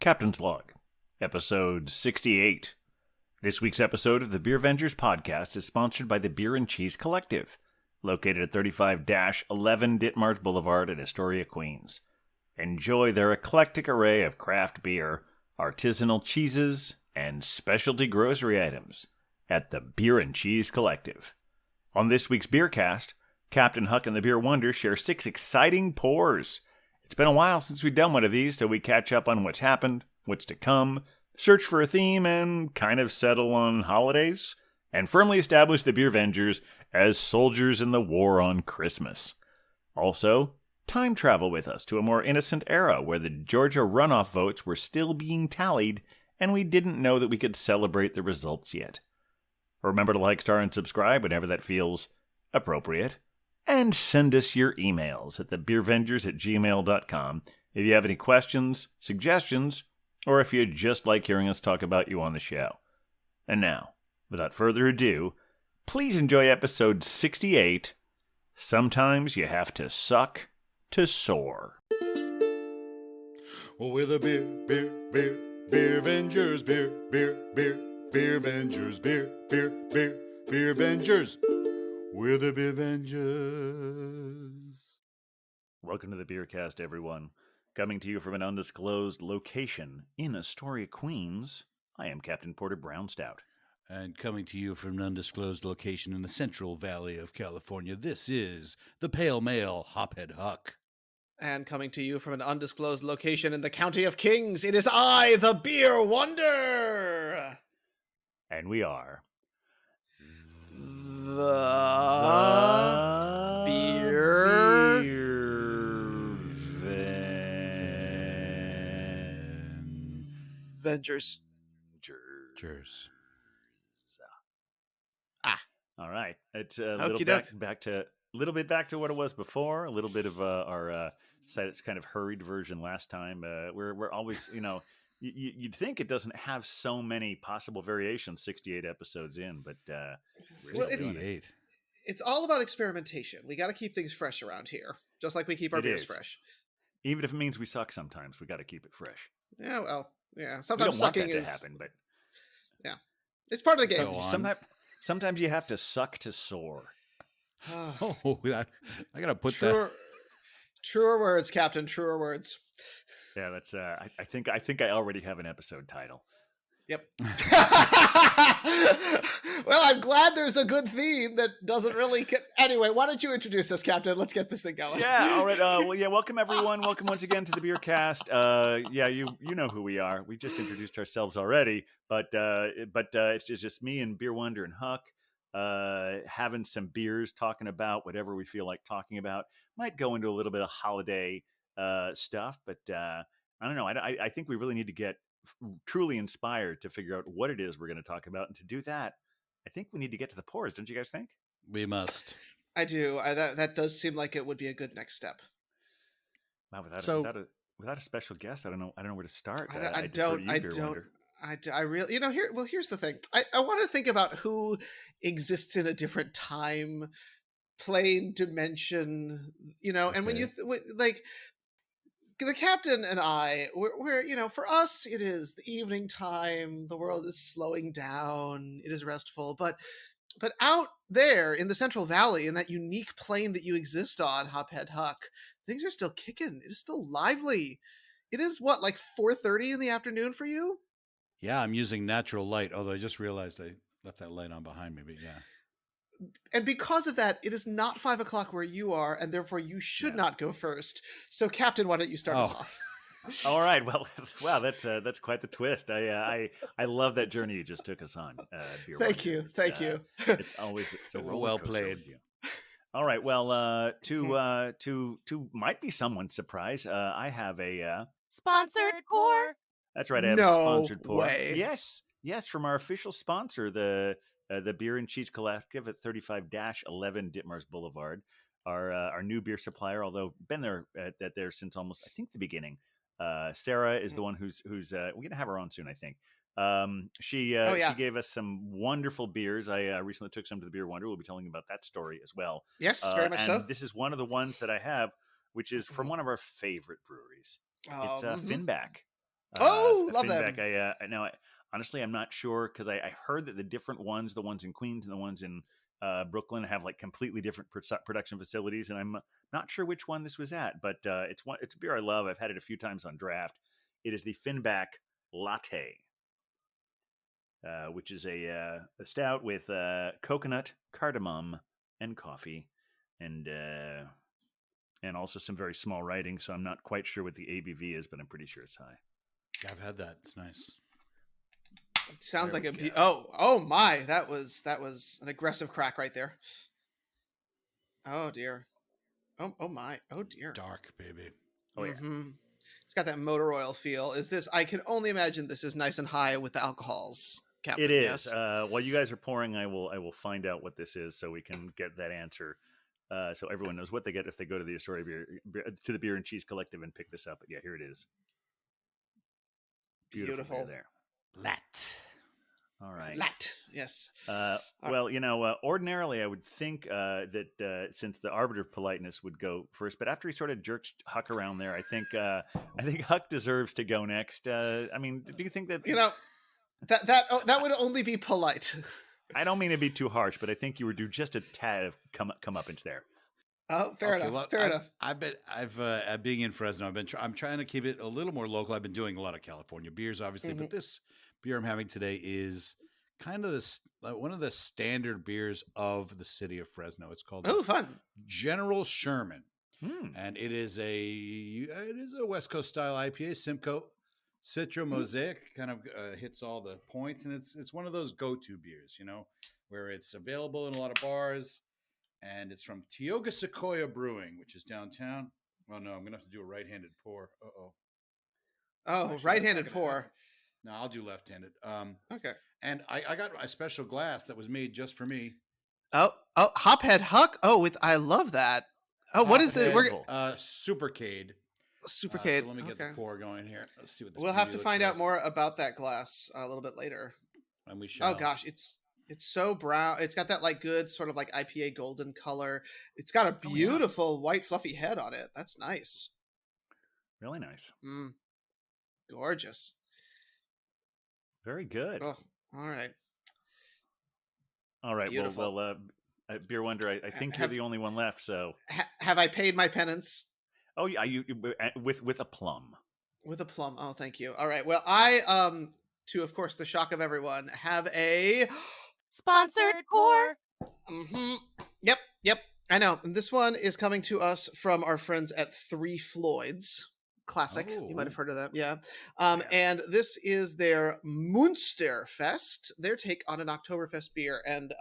Captain's Log, Episode 68. This week's episode of the Beer Vengers podcast is sponsored by the Beer and Cheese Collective, located at 35-11 Ditmars Boulevard in Astoria, Queens. Enjoy their eclectic array of craft beer, artisanal cheeses, and specialty grocery items at the Beer and Cheese Collective. On this week's Beercast, Captain Huck and the Beer Wonder share 6 exciting pours. It's been a while since we've done one of these, so we catch up on what's happened, what's to come, search for a theme, and kind of settle on holidays, and firmly establish the Beer Vengers as soldiers in the war on Christmas. Also, time travel with us to a more innocent era where the Georgia runoff votes were still being tallied, and we didn't know that we could celebrate the results yet. Remember to like, star, and subscribe whenever that feels appropriate. And send us your emails at thebeervengers@gmail.com if you have any questions, suggestions, or if you'd just like hearing us talk about you on the show. And now, without further ado, please enjoy episode 68, Sometimes You Have to Suck to Soar. Well, we're the Beer Vengers, Beer Vengers, Beer Vengers. We're the Beer Vengers. Welcome to the Beercast, everyone. Coming to you from an undisclosed location in Astoria, Queens, I am Captain Porter Brownstout. And coming to you from an undisclosed location in the Central Valley of California, this is the Pale Male Hophead Huck. And coming to you from an undisclosed location in the County of Kings, it is I, the Beer Wonder! And we are... The Beer Vengers. All right. It's a little back to what it was before. A little bit of our kind of hurried version last time. We're always, you'd think it doesn't have so many possible variations. 68 episodes in, but well, it's all about experimentation. We got to keep things fresh around here, just like we keep our beers fresh. Even if it means we suck sometimes, we got to keep it fresh. Yeah, well, yeah. Sometimes we don't sucking want that to happen, but yeah, it's part of the game. Sometimes you have to suck to soar. Oh, I gotta put that. Truer words, Captain. Truer words. Yeah, that's. I think I already have an episode title. Yep. Well, I'm glad there's a good theme that doesn't really... Anyway, why don't you introduce us, Captain? Let's get this thing going. Yeah, all right. Welcome, everyone. Welcome once again to the Beercast. You know who we are. We just introduced ourselves already, but it's just me and Beer Wonder and Huck having some beers, talking about whatever we feel like talking about. Might go into a little bit of holiday stuff, but I don't know. I think we really need to get truly inspired to figure out what it is we're going to talk about, and to do that I think we need to get to the pours. Don't you guys think? We must. I do. That does seem like it would be a good next step. Wow, without a special guest, I don't know where to start. I really, here's the thing. I want to think about who exists in a different time, plane, dimension, Okay. And when you the captain and I, we're for us, it is the evening time. The world is slowing down. It is restful. But out there in the Central Valley, in that unique plane that you exist on, Hophead Huck, things are still kicking. It is still lively. It is like 4:30 in the afternoon for you? Yeah, I'm using natural light, although I just realized I left that light on behind me, but yeah. And because of that, it is not 5 o'clock where you are, and therefore you should not go first. So, Captain, why don't you start us off? All right. Well, wow, that's quite the twist. I love that journey you just took us on. Thank you. It's a roller well coaster played. with you. All right. Well, to might be someone's surprise, I have a sponsored pour. That's right. I have a sponsored pour. Way. Yes, from our official sponsor, the Beer and Cheese Collective at 35-11 Ditmars Boulevard, our new beer supplier. Although been there since almost, I think, the beginning. Sarah is the one who's we're gonna have her on soon, I think. She gave us some wonderful beers. I recently took some to the Beer Wonder. We'll be telling you about that story as well. Yes, very much so. This is one of the ones that I have, which is from one of our favorite breweries. It's Finback. Oh, A love Finback. them. Honestly, I'm not sure because I heard that the different ones, the ones in Queens and the ones in Brooklyn, have like completely different production facilities, and I'm not sure which one this was at. But it's a beer I love. I've had it a few times on draft. It is the Finback Latte, which is a stout with coconut, cardamom, and coffee, and also some very small writing. So I'm not quite sure what the ABV is, but I'm pretty sure it's high. Yeah, I've had that. It's nice. It sounds There like we a go. oh my, that was an aggressive crack right there. Oh dear. Oh my. Oh dear. Dark, baby. Oh yeah. Mm-hmm. It's got that motor oil feel. Is this? I can only imagine this is nice and high with the alcohols, It Captain. is. Yes. While you guys are pouring, I will find out what this is so we can get that answer. So everyone knows what they get if they go to the Astoria to the Beer and Cheese Collective and pick this up. But yeah, here it is. Beautiful beer Beautiful. there. Lat. All right. Lat. Yes. Well, ordinarily I would think that since the arbiter of politeness would go first, but after he sort of jerks Huck around there, I think Huck deserves to go next. I mean, do you think that? That would only be polite. I don't mean to be too harsh, but I think you were due just a tad of come up inch there. Oh, fair enough. Well, fair enough. I've being in Fresno, I'm trying to keep it a little more local. I've been doing a lot of California beers, obviously, but this beer I'm having today is kind of one of the standard beers of the city of Fresno. It's called fun. General Sherman, Hmm. and it is a West Coast style IPA, Simcoe Citra Mosaic. Kind of hits all the points, and it's one of those go-to beers, where it's available in a lot of bars. And it's from Tioga Sequoia Brewing, which is downtown. Oh no, I'm gonna have to do a right-handed pour. Oh, Actually, right-handed that's not pour. No, I'll do left-handed. Okay. And I got a special glass that was made just for me. Oh, Hophead Huck. Oh, I love that. Oh, what is the? We're Supercade. Supercade. So let me get the Okay. pour going here. Let's see what this. We'll have to looks find like. out more about that glass a little bit later. And we shall. Oh gosh, it's so brown. It's got that like good sort of like IPA golden color. It's got a beautiful white fluffy head on it. That's nice. Really nice. Gorgeous. Very good. Oh, all right. All right. Beautiful. Well, Beer Wonder, I think you're the only one left. So have I paid my penance? Oh yeah, you with a plum. With a plum. Oh, thank you. All right. Well, I to of course the shock of everyone, have a sponsored pour. Yep. I know. And this one is coming to us from our friends at Three Floyds. Classic. You might have heard of them. Yeah. And this is their Munster Fest, their take on an Oktoberfest beer. And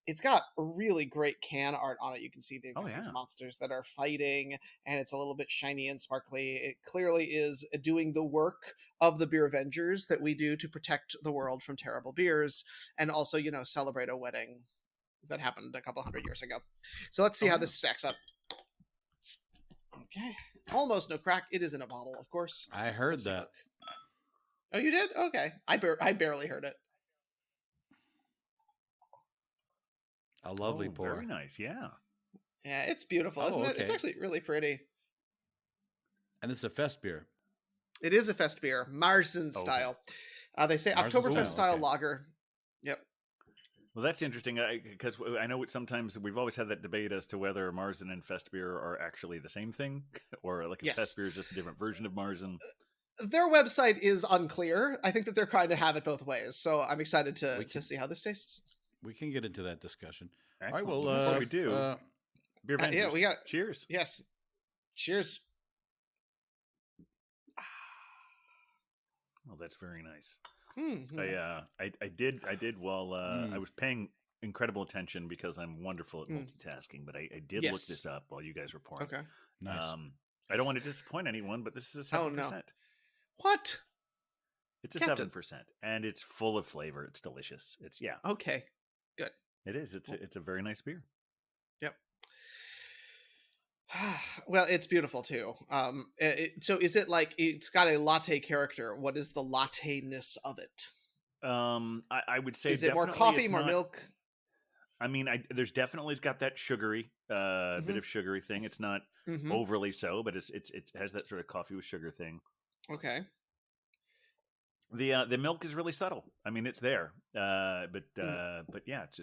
it's got a really great can art on it. You can see they've got these monsters that are fighting, and it's a little bit shiny and sparkly. It clearly is doing the work of the Beer Avengers that we do to protect the world from terrible beers, and also, celebrate a wedding that happened a couple hundred years ago. So let's see how this stacks up. Okay. Almost no crack. It is in a bottle, of course. I heard that. Oh, you did? Okay. I barely heard it. A lovely pour. Very nice. Yeah. Yeah, it's beautiful, isn't it? It's actually really pretty. And this is a fest beer. It is a fest beer, Marzen style. They say Oktoberfest style lager. Yep. Well, that's interesting because I know sometimes we've always had that debate as to whether Marzen and Fest beer are actually the same thing, or like a Fest beer is just a different version of Marzen. Their website is unclear. I think that they're trying to have it both ways, so I'm excited to see how this tastes. We can get into that discussion. Excellent. All right, well, before we do, Beer Vengers. Yeah, we got cheers. Yes, cheers. Well, that's very nice. Mm-hmm. I did while I was paying incredible attention because I'm wonderful at multitasking, but I did look this up while you guys were pouring. Okay, nice. I don't want to disappoint anyone, but this is a 7%. Oh no! What? It's a 7%, and it's full of flavor. It's delicious. It's Okay, good. It is. It's a very nice beer. Yep. Well, it's beautiful too. So is it like it's got a latte character? What is the latte-ness of it? I would say is it more coffee, more milk? I mean, there's definitely it's got that sugary bit of sugary thing. It's not overly so, but it has that sort of coffee with sugar thing. Okay. The milk is really subtle. I mean, it's there, but yeah, it's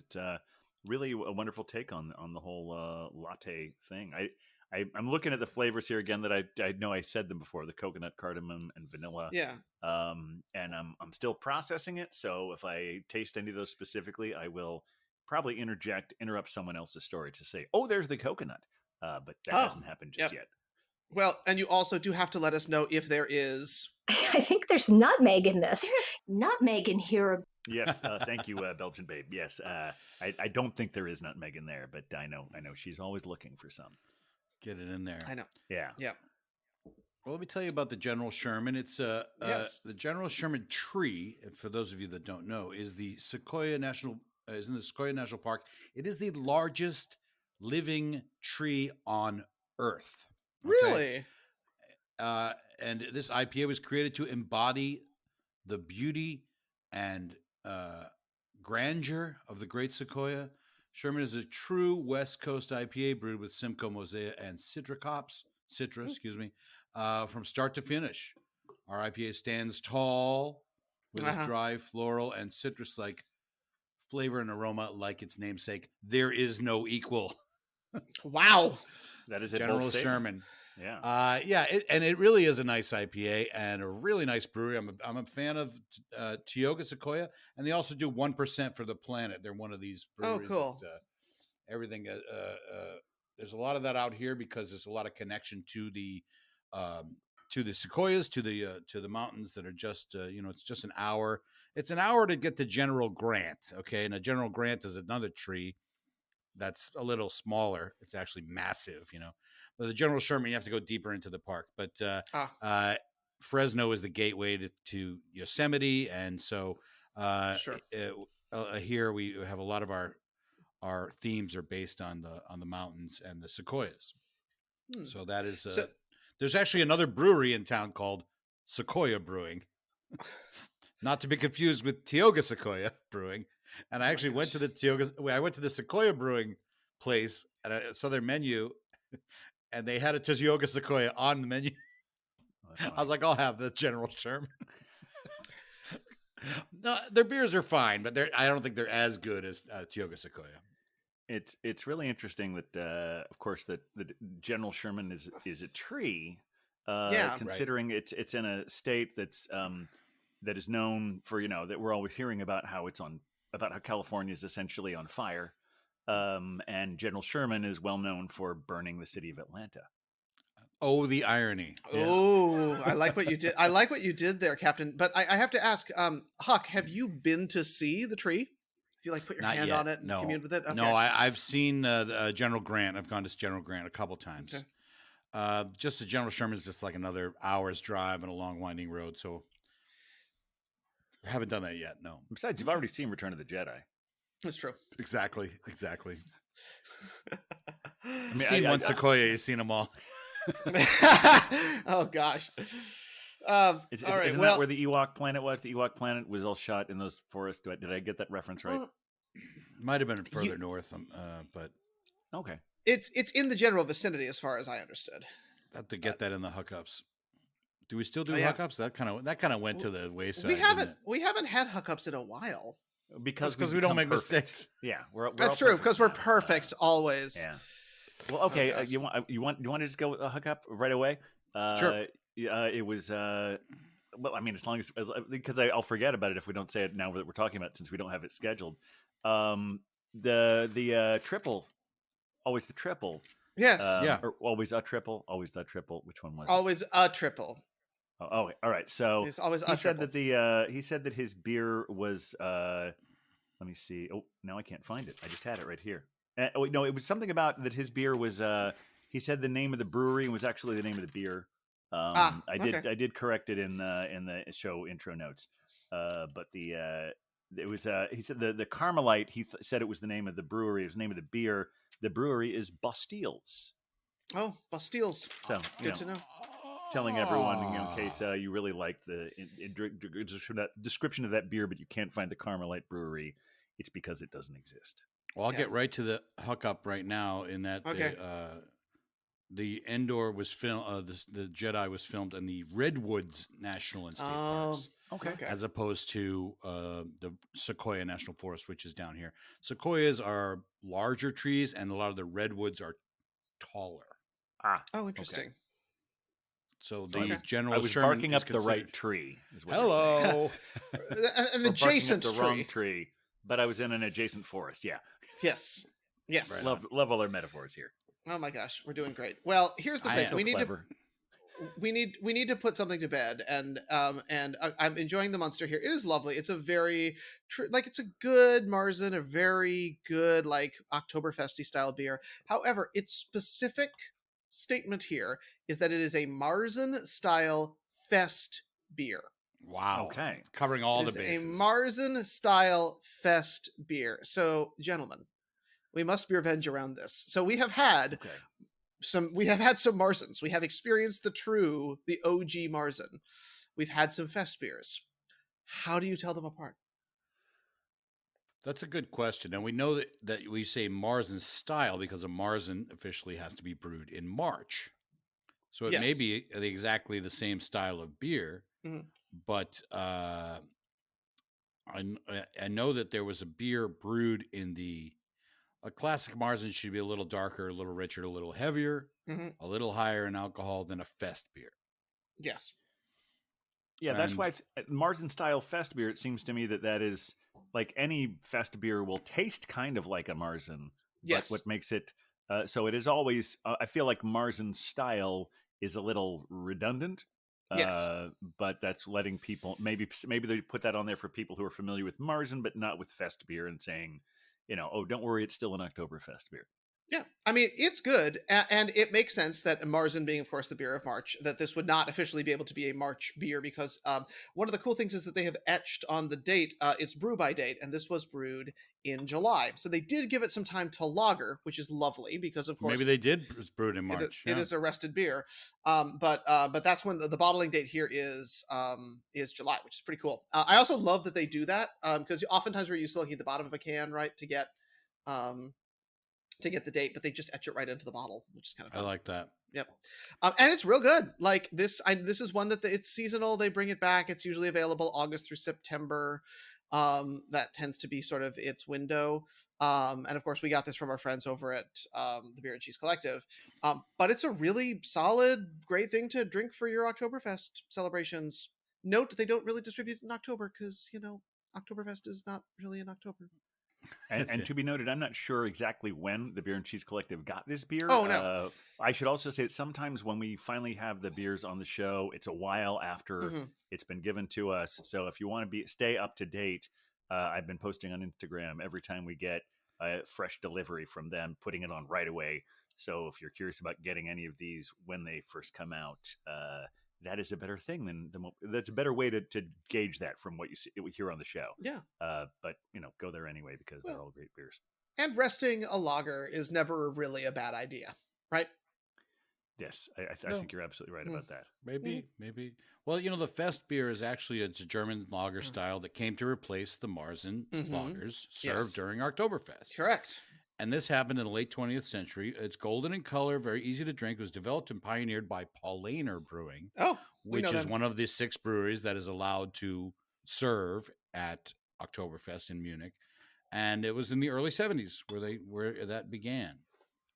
really a wonderful take on the whole latte thing. I'm looking at the flavors here again that I know I said them before: the coconut, cardamom, and vanilla. Yeah. And I'm still processing it. So if I taste any of those specifically, I will probably interrupt someone else's story to say, "Oh, there's the coconut," but that hasn't happened just yet. Well, and you also do have to let us know if there is. I think there's nutmeg in this. There's nutmeg in here. Yes, thank you, Belgian babe. Yes, I don't think there is nutmeg in there, but I know she's always looking for some. Get it in there. I know. Yeah. Well, let me tell you about the General Sherman. It's the General Sherman tree. For those of you that don't know, is in the Sequoia National Park. It is the largest living tree on Earth. Okay? Really? And this IPA was created to embody the beauty and grandeur of the Great Sequoia. Sherman is a true West Coast IPA brewed with Simcoe, Mosaic, and Citra, from start to finish. Our IPA stands tall with its dry, floral, and citrus-like flavor and aroma like its namesake. There is no equal. Wow. That is a General Sherman. Yeah. It really is a nice IPA and a really nice brewery. I'm a fan of Tioga Sequoia, and they also do 1% for the planet. They're one of these breweries. Oh, cool. That, everything. There's a lot of that out here because there's a lot of connection to the sequoias, to the mountains that are just it's just an hour. It's an hour to get to General Grant. Okay, and a General Grant is another tree that's a little smaller. It's actually massive, But the General Sherman, you have to go deeper into the park. But Fresno is the gateway to Yosemite, and so here we have a lot of our themes are based on the mountains and the sequoias. So that is there's actually another brewery in town called Sequoia Brewing, not to be confused with Tioga Sequoia Brewing. And I actually went to the Sequoia Brewing place and I saw their menu, and they had a Tioga Sequoia on the menu. I was like, I'll have the General Sherman. No, their beers are fine, but I don't think they're as good as Tioga Sequoia. It's really interesting that of course that the General Sherman is a tree. Considering it's in a state that's that is known for that we're always hearing about how California is essentially on fire, and General Sherman is well known for burning the city of Atlanta. Oh, the irony! Oh, I like what you did. I like what you did there, Captain. But I have to ask, Huck, have you been to see the tree? If you put your hand on it and commune with it? Okay. No, I've seen General Grant. I've gone to General Grant a couple times. Okay. Just the General Sherman is just like another hour's drive and a long winding road. So I haven't done that yet. No. Besides, you've already seen Return of the Jedi. That's true. Exactly. You've seen one Sequoia. You've seen them all. Oh gosh. Isn't that where the Ewok planet was? The Ewok planet was all shot in those forests. Did I get that reference right? Might have been further north, but okay. It's in the general vicinity, as far as I understood. Have to get that in the hookups. Do we still do hookups? That kind of went to the wayside. We haven't had hookups in a while because we don't make mistakes. Yeah, that's true because we're perfect always. Yeah. Well, okay. You want to just go with a hookup right away? Sure. It was. Well, I mean, as long as because I'll forget about it if we don't say it now that we're talking about it, since we don't have it scheduled. The triple, always the triple. Yes. Or always a triple. Always the triple. Which one was it? Always a triple. Oh, all right. So it's always he said that he said that his beer was. Let me see. Oh, now I can't find it. I just had it right here. No, it was something about that his beer was. He said the name of the brewery was actually the name of the beer. I did correct it in the show intro notes. But it was he said the Carmelite. He said it was the name of the brewery. It was the name of the beer. The brewery is Bastiles. Oh, Bastiles. So good to know. Telling everyone, in case you really like the description of that beer, but you can't find the Carmelite brewery, it's because it doesn't exist. Well, I'll get right to the hookup right now. In that, the Endor was filmed. The Jedi was filmed in the Redwoods National and State Parks. Okay. Okay. as opposed to the Sequoia National Forest, which is down here. Sequoias are larger trees, and a lot of the redwoods are taller. Ah, Oh, interesting. So So I the Okay. was, general I was Sherman barking is up the right considered. tree, is what you're saying. Hello. An Or barking up adjacent the tree. wrong tree, but I was in an adjacent forest. Yeah. Yes. Yes. Right Love all their metaphors here. Oh my gosh, we're doing great. Well, here's the I thing: am. So we need to clever. we need to put something to bed, and I'm enjoying the Munster here. It is lovely. It's a very like it's a good Marzen, a very good like Oktoberfesty style beer. However, its specific statement here is that it is a Marzen style fest beer. Wow. Okay. Covering all It the is bases. a Marzen style fest beer. So, gentlemen, we must be revenge around this. So we have had Okay. some Marzens. We have experienced the OG Marzen. We've had some fest beers. How do you tell them apart? That's a good question. And we know that we say Marzen style because a Marzen officially has to be brewed in March. So it may Yes. be exactly the same style of beer, Mhm. but I know that there was a beer brewed in a classic Marzen should be a little darker, a little richer, a little heavier, Mhm. a little higher in alcohol than a fest beer. Yes. Yeah, that's why And Marzen style fest beer. It seems to me that is like any fest beer will taste kind of like a Marzen, but Yes. what makes it so it is always. I feel like Marzen style is a little redundant. Yes. But that's letting people maybe they put that on there for people who are familiar with Marzen but not with fest beer and saying, oh, don't worry, it's still an Oktoberfest beer. Yeah, I mean it's good, and it makes sense that Marzen being, of course, the beer of March, that this would not officially be able to be a March beer because one of the cool things is that they have etched on the date its brew by date, and this was brewed in July, so they did give it some time to lager, which is lovely because, of course, maybe they did brew it in March. it is a rested beer, but that's when the bottling date here is July, which is pretty cool. I also love that they do that because oftentimes we're used to looking at the bottom of a can, right, um, to get the date, but they just etch it right into the bottle, which is kind of I fun. like that. Yep. And it's real good. Like this, this is one that it's seasonal. They bring it back. It's usually available August through September. That tends to be sort of its window. And of course, we got this from our friends over at the Beer and Cheese Collective. But it's a really solid, great thing to drink for your Oktoberfest celebrations. Note they don't really distribute it in October because Oktoberfest is not really in October. And to be noted, I'm not sure exactly when the Beer and Cheese Collective got this beer. Oh no. I should also say that sometimes when we finally have the beers on the show, it's a while after Mhm. it's been given to us. So if you want to stay up to date, I've been posting on Instagram every time we get a fresh delivery from them, putting it on right away. So if you're curious about getting any of these when they first come out, that is a better thing that's a better way to gauge that from what you hear on the show. Yeah. But go there anyway because they're all great beers. And resting a lager is never really a bad idea, right? Yes, I No. think you're absolutely right Mm. about that. Maybe. Well, the Fest beer is actually it's a German lager style that came to replace the Marzen lagers served Yes. during Oktoberfest. Correct. And this happened in the late 20th century. It's golden in color, very easy to drink. It was developed and pioneered by Paulaner Brewing, Oh, we which know is them. one of the 6 breweries that is allowed to serve at Oktoberfest in Munich. And it was in the early 70s where that began.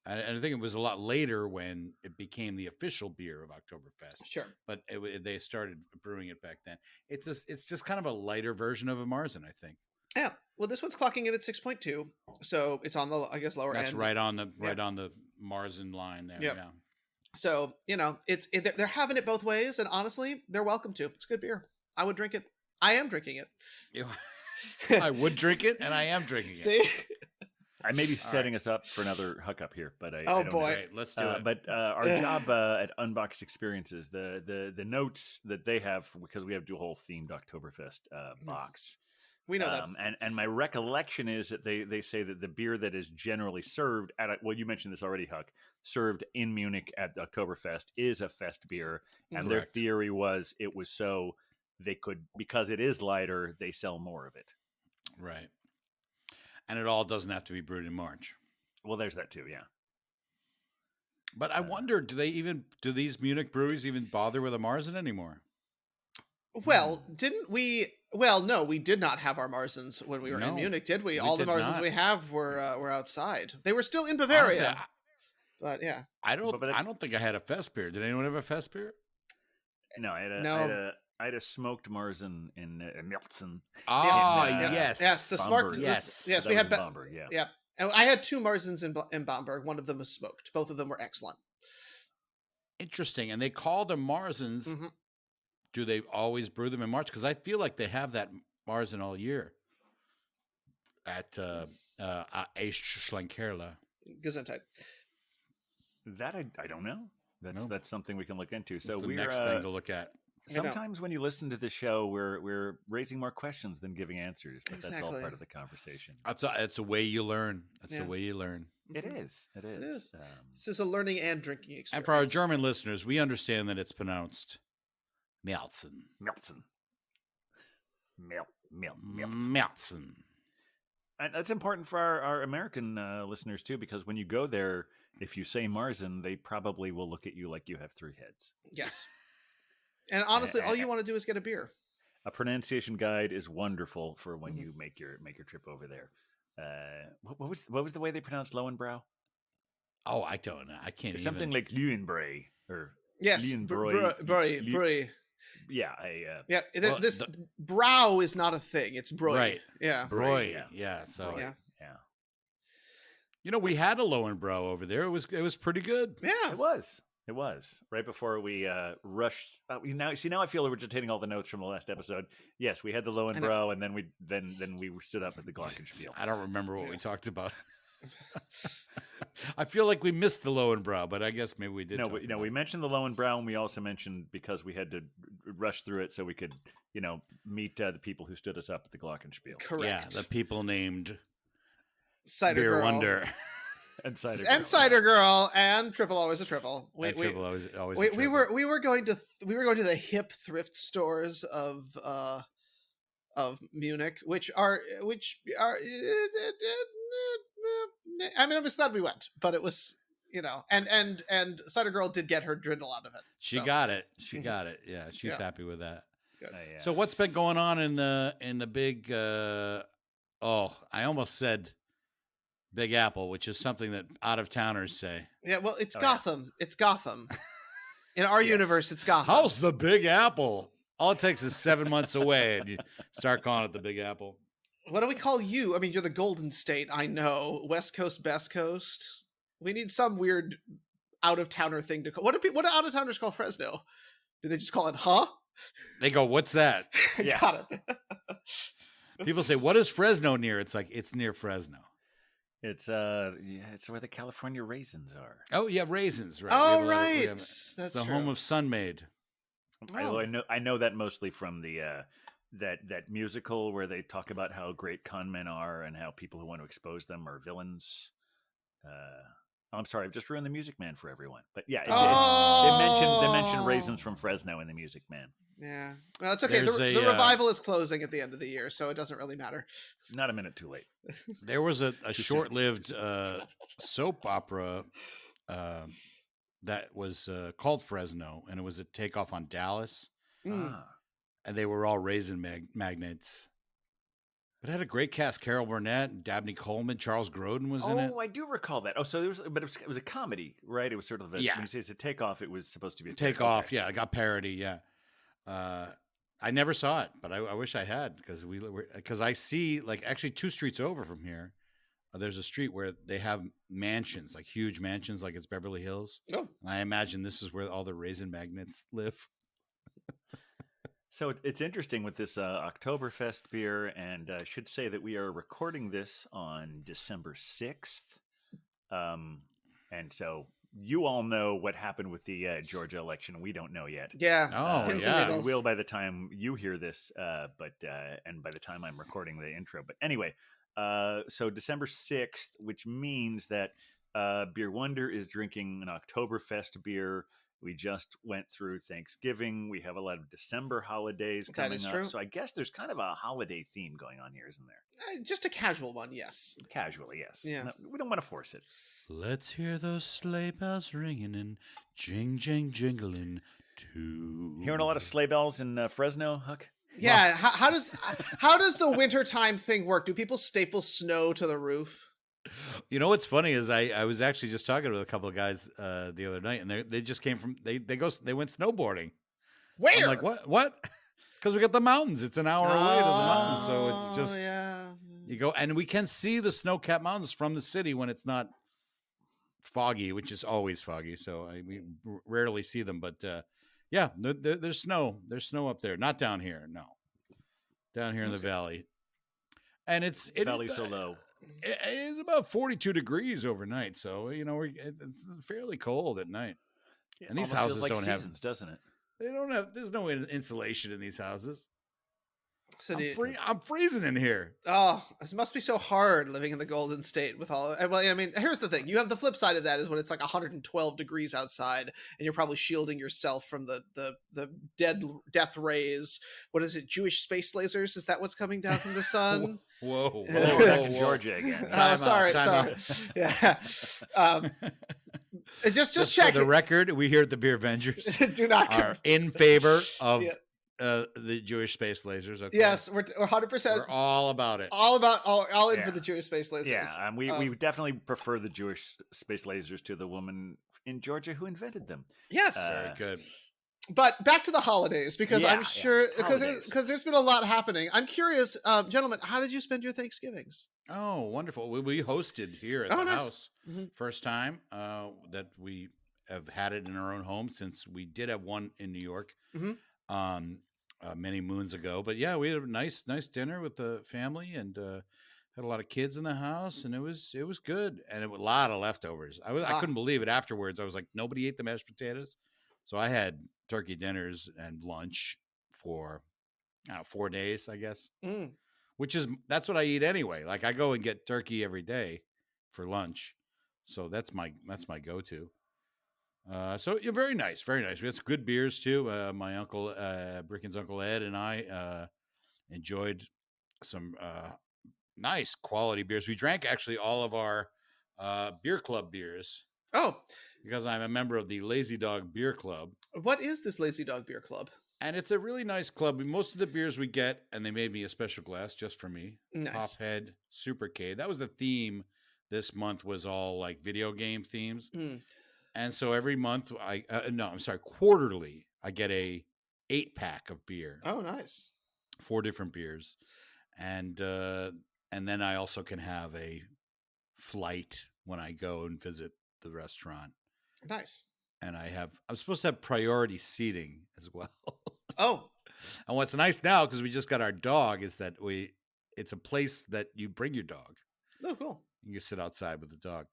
And I think it was a lot later when it became the official beer of Oktoberfest. Sure. But they started brewing it back then. It's just kind of a lighter version of a Marzen, I think. Yeah. Well, this one's clocking in at 6.2, so it's on the lower That's end. right on the Marzen line there. Yep. Yeah. So they're having it both ways, and honestly, they're welcome to. It's good beer. I would drink it. I am drinking it. I would drink it, and I am drinking it. See. I may be setting us up for another hookup here, but I Oh don't boy. know. Great, let's do it. But our job at Unboxed Experiences, the notes that they have, because we have to do a whole themed Oktoberfest box. We know that. And my recollection is that they say that the beer that is generally served well, you mentioned this already, Huck, served in Munich at the Oktoberfest is a fest beer, and their Correct. theory was it was so they could, because it is lighter, they sell more of it. Right. And it all doesn't have to be brewed in March. Well, there's that too, yeah. But I wonder, do these Munich breweries even bother with a Marzen anymore? Well, didn't we? Well, no, we did not have our Marzens when we were in No, Munich, did we? we All the did Marzens not. we have were outside. They were still in Bavaria, Honestly, but yeah. I don't. But I don't think I had a fest beer. Did anyone have a fest beer? No, No. I had a smoked Marzen in Miltzen. Ah, yeah. yes, Yes, the smart. Bamberg. Yes. Yes, That we was had in Bamberg, yeah. Yeah, and I had 2 Marzens in Bamberg. One of them was smoked. Both of them were excellent. Interesting. And they call them Marzens. Mhm. Do they always brew them in March? Because I feel like they have that Marzen all year at Schlenkerla. Gesundheit. That I don't know. No. That's something we can look into. So That's the we're next thing to look at. I know. sometimes when you listen to the show, we're raising more questions than giving answers, but that's all Exactly. part of the conversation. It's a way you learn. That's Yeah. the way you learn. It Mhm. is. It is. It is. This is a learning and drinking experience. And for our German listeners, we understand that it's pronounced Melzen. Miltzen. Miltzen. Melzen. And that's important for our American listeners too, because when you go there, if you say Marzen, they probably will look at you like you have 3 heads. Yes. And honestly, all you want to do is get a beer. A pronunciation guide is wonderful for when Mhm. you make your trip over there. What was the way they pronounced Lowenbrow? Oh, I don't know. I can't Or even. something like Leuenbray or Yes. Leuenbräu. Brie. Yeah, Yeah. Well, This brow is not a thing. It's broy. Right. Yeah. Broy. yeah. Yeah. So Yeah. yeah. we had a Lowenbrow over there. It was pretty good. Yeah. It was. It was right before we rushed. Now I feel regurgitating all the notes from the last episode. Yes, we had the Lowenbrow, and then we stood up at the Glockenspiel. I don't remember what we Yes. talked about. I feel like we missed the Lowenbrow, but I guess maybe we did. No, talk but, about we it. mentioned the Lowenbrow, and we also mentioned because we had to rush through it so we could, meet the people who stood us up at the Glockenspiel. Correct. Yeah, the people named Cider Beer Girl. Wonder. And Cider And Girl. Cider Girl and Triple Always a Triple. Triple always a We triple. were going to the hip thrift stores of Munich, which are I mean, I'm just glad we went, but it was and Cider Girl did get her drindle out of it. She so. got it. She got it. Yeah, she's Yeah. happy with that. Good. Yeah. So what's been going on in the big? I almost said Big Apple, which is something that out of towners say. Yeah, well, it's Oh, Gotham. It's Gotham. In our universe, it's Gotham. How's the Big Apple? All it takes is 7 months away, and you start calling it the Big Apple. What do we call you? I mean, you're the Golden State. I know. West Coast, Best Coast. We need some weird out of towner thing to call. What do out of towners call Fresno? Do they just call it huh? They go, "What's that?" Yeah. Got it. People say, "What is Fresno near?" It's like it's near Fresno. It's it's where the California raisins are. Oh yeah, raisins, right? Oh, We right. have- That's it's the true. home of Sunmaid. Oh. I know that mostly from the that musical where they talk about how great con men are and how people who want to expose them are villains. I'm sorry, I've just ruined the Music Man for everyone. But yeah, they mentioned raisins from Fresno in the Music Man. Yeah. Well, it's okay. There's The a, revival is closing at the end of the year, so it doesn't really matter. Not a minute too late. There was a soon. short-lived soap opera that was called Fresno, and it was a takeoff on Dallas, Mm. Ah. and they were all raisin magnates. But it had a great cast: Carol Burnett, Dabney Coleman, Charles Grodin was in it. Oh, I do recall that. Oh, so it was a comedy, right? It was sort of a, Yeah. when you say it's a takeoff, it was supposed to be a Takeoff, okay. yeah, I got parody, yeah. I never saw it, but I wish I had because I see like actually 2 streets over from here. There's a street where they have mansions, like huge mansions, like it's Beverly Hills. Oh. And I imagine this is where all the raisin magnates live. So it's interesting with this Oktoberfest beer, and I should say that we are recording this on December 6th. And so you all know what happened with the Georgia election. We don't know yet. Yeah. Oh, Hints and yeah. niggles. We will by the time you hear this, and by the time I'm recording the intro. But anyway, so December 6th, which means that Beer Wonder is drinking an Oktoberfest beer. We just went through Thanksgiving. We have a lot of December holidays That coming is up. true. So I guess there's kind of a holiday theme going on here, isn't there? Just a casual one, yes. Casually, yes. Yeah. No, we don't want to force it. Let's hear those sleigh bells ringing and jing, jing, jingling. 2. Hearing a lot of sleigh bells in Fresno, Huck? Yeah, how does the wintertime thing work? Do people staple snow to the roof? You know what's funny is I was actually just talking with a couple of guys the other night, and they just came from they went snowboarding. Where? I'm like, what? Because we got the mountains. It's an hour away to the mountains, so it's Oh, just yeah. you go, and we can see the snow-capped mountains from the city when it's not foggy, which is always foggy. So we rarely see them, but yeah, there's snow. There's snow up there, not down here. No, down here in the valley, and it's so low. It's about 42 degrees overnight, so it's fairly cold at night. It And these almost houses feels like don't seasons, have. doesn't it? They don't have. There's no insulation in these houses. So I'm freezing in here. Oh, this must be so hard living in the Golden State with all. Well, I mean, here's the thing: you have the flip side of that is when it's like 112 degrees outside, and you're probably shielding yourself from the death rays. What is it? Jewish space lasers? Is that what's coming down from the sun? Whoa! We're back in Georgia again. Sorry. Yeah. Just check for the record. We here at the Beer Vengers do not are in favor of the Jewish space lasers. Okay? Yes, we're 100%. We're all about it. All in for the Jewish space lasers. Yeah, we definitely prefer the Jewish space lasers to the woman in Georgia who invented them. Yes, very good. But back to the holidays, because I'm sure because there's been a lot happening. I'm curious, gentlemen, how did you spend your Thanksgivings? Oh, wonderful! We hosted here at the house. Mm-hmm. First time that we have had it in our own home since we did have one in New York. Mm-hmm. Many moons ago, but yeah, we had a nice dinner with the family and had a lot of kids in the house, and it was good, and a lot of leftovers. I couldn't believe it. Afterwards, I was like, nobody ate the mashed potatoes, so I had turkey dinners and lunch for 4 days, I guess. That's what I eat anyway. Like I go and get turkey every day for lunch, so that's my go-to. So yeah, very nice, very nice. We had some good beers too. My uncle, Bricken's Uncle Ed, and I enjoyed some nice quality beers. We drank actually all of our beer club beers. Oh, because I'm a member of the Lazy Dog Beer Club. What is this Lazy Dog Beer Club? And it's a really nice club. Most of the beers we get, and they made me a special glass just for me. Nice. Hophead, Super K. That was the theme this month. Was all like video game themes. And so every month, quarterly, I get a 8-pack of beer. Oh, nice. 4 different beers. And then I also can have a flight when I go and visit the restaurant. Nice. And I'm supposed to have priority seating as well. Oh. And what's nice now, because we just got our dog, is that it's a place that you bring your dog. Oh, cool. You can sit outside with the dog.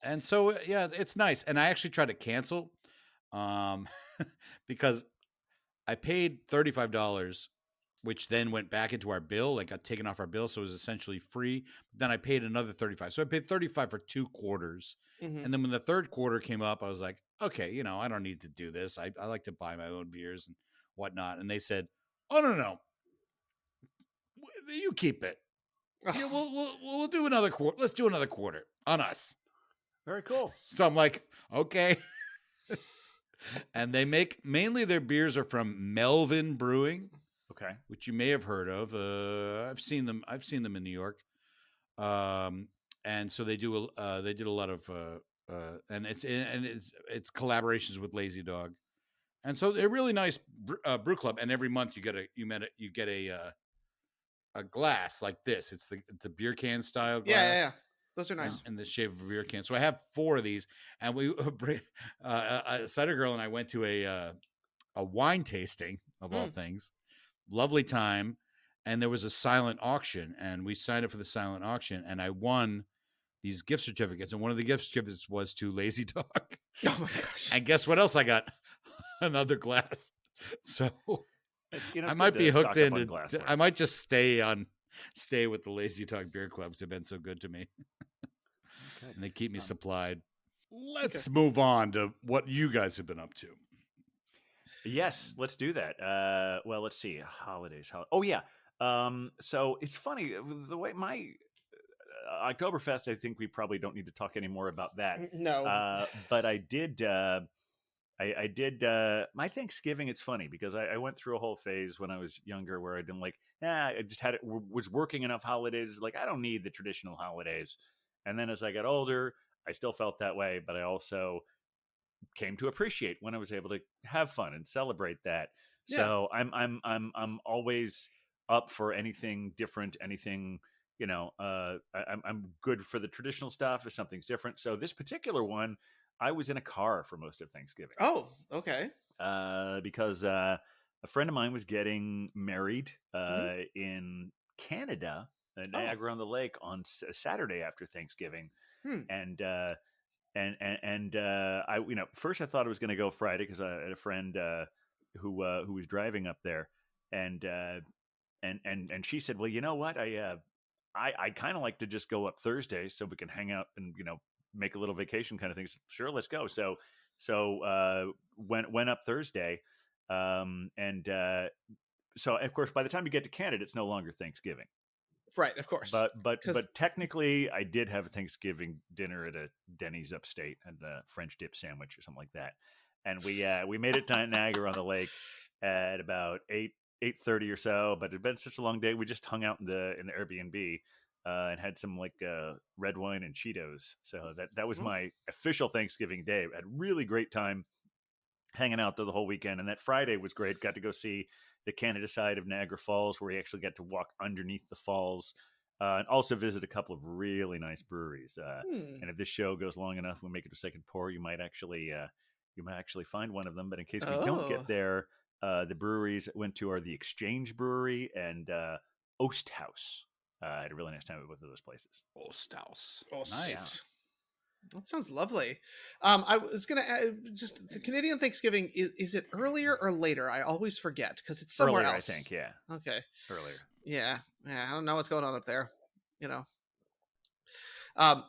And so, yeah, it's nice. And I actually tried to cancel because I paid $35, which then went back into our bill, like got taken off our bill. So it was essentially free. Then I paid another $35. So I paid $35 for 2 quarters. Mm-hmm. And then when the third quarter came up, I was like, okay, I don't need to do this. I like to buy my own beers and whatnot. And they said, oh, no. You keep it. Yeah, we'll do another quarter. Let's do another quarter on us. Very cool. So I'm like, okay. And they make mainly their beers are from Melvin Brewing, okay, which you may have heard of. I've seen them in New York. And so they did a lot of and it's collaborations with Lazy Dog, and so they're really nice brew club. And every month you get a glass like this. It's the beer can style glass. Yeah. Those are nice. In the shape of a beer can. So I have 4 of these, and we Cider Girl and I went to a wine tasting of all things. Lovely time. And there was a silent auction, and we signed up for the silent auction, and I won these gift certificates. And one of the gift certificates was to Lazy Dog. Oh my gosh. And guess what else I got? Another glass. So I might be hooked into I might just stay with the Lazy Dog Beer Clubs. They've been so good to me. And they keep me supplied. Let's move on to what you guys have been up to. Yes, let's do that. Well, let's see. Holidays. Oh, yeah. So it's funny the way my Oktoberfest, I think we probably don't need to talk any more about that. No. But I did I did my Thanksgiving. It's funny because I went through a whole phase when I was younger where I didn't like. I just had it. Was working enough holidays. Like I don't need the traditional holidays. And then as I got older, I still felt that way, but I also came to appreciate when I was able to have fun and celebrate that. Yeah. So I'm always up for anything different, anything I'm good for the traditional stuff if something's different. So this particular one, I was in a car for most of Thanksgiving Oh, okay. because a friend of mine was getting married Mhm. in Canada, Oh. Niagara on the Lake, on Saturday after Thanksgiving, Hmm. and I first I thought I was going to go Friday because I had a friend who was driving up there, and and she said, well, you know what, I kind of like to just go up Thursday so we can hang out and make a little vacation kind of thing. So, sure, let's go. So went up Thursday, and so of course by the time you get to Canada, it's no longer Thanksgiving. Right, of course. Because But technically, I did have a Thanksgiving dinner at a Denny's upstate and a French dip sandwich or something like that, and we made it to Niagara on the Lake at about 8:30 or so. But it'd been such a long day, we just hung out in the Airbnb and had some red wine and Cheetos. So that was my official Thanksgiving day. I had a really great time hanging out there the whole weekend. And that Friday was great. Got to go see the Canada side of Niagara Falls, where you actually get to walk underneath the falls, and also visit a couple of really nice breweries. hmm. And if this show goes long enough, we make it to second pour, you might actually find one of them. But in case we don't Oh. get there, the breweries I went to are the Exchange Brewery and Osthaus. I had a really nice time at both of those places. Osthaus. Oh, Nice. that sounds lovely. I was gonna just the Canadian Thanksgiving is it earlier or later? I always forget because it's somewhere Earlier, I else. think. Yeah, Okay. earlier. Yeah. Yeah. I don't know what's going on up there. You know.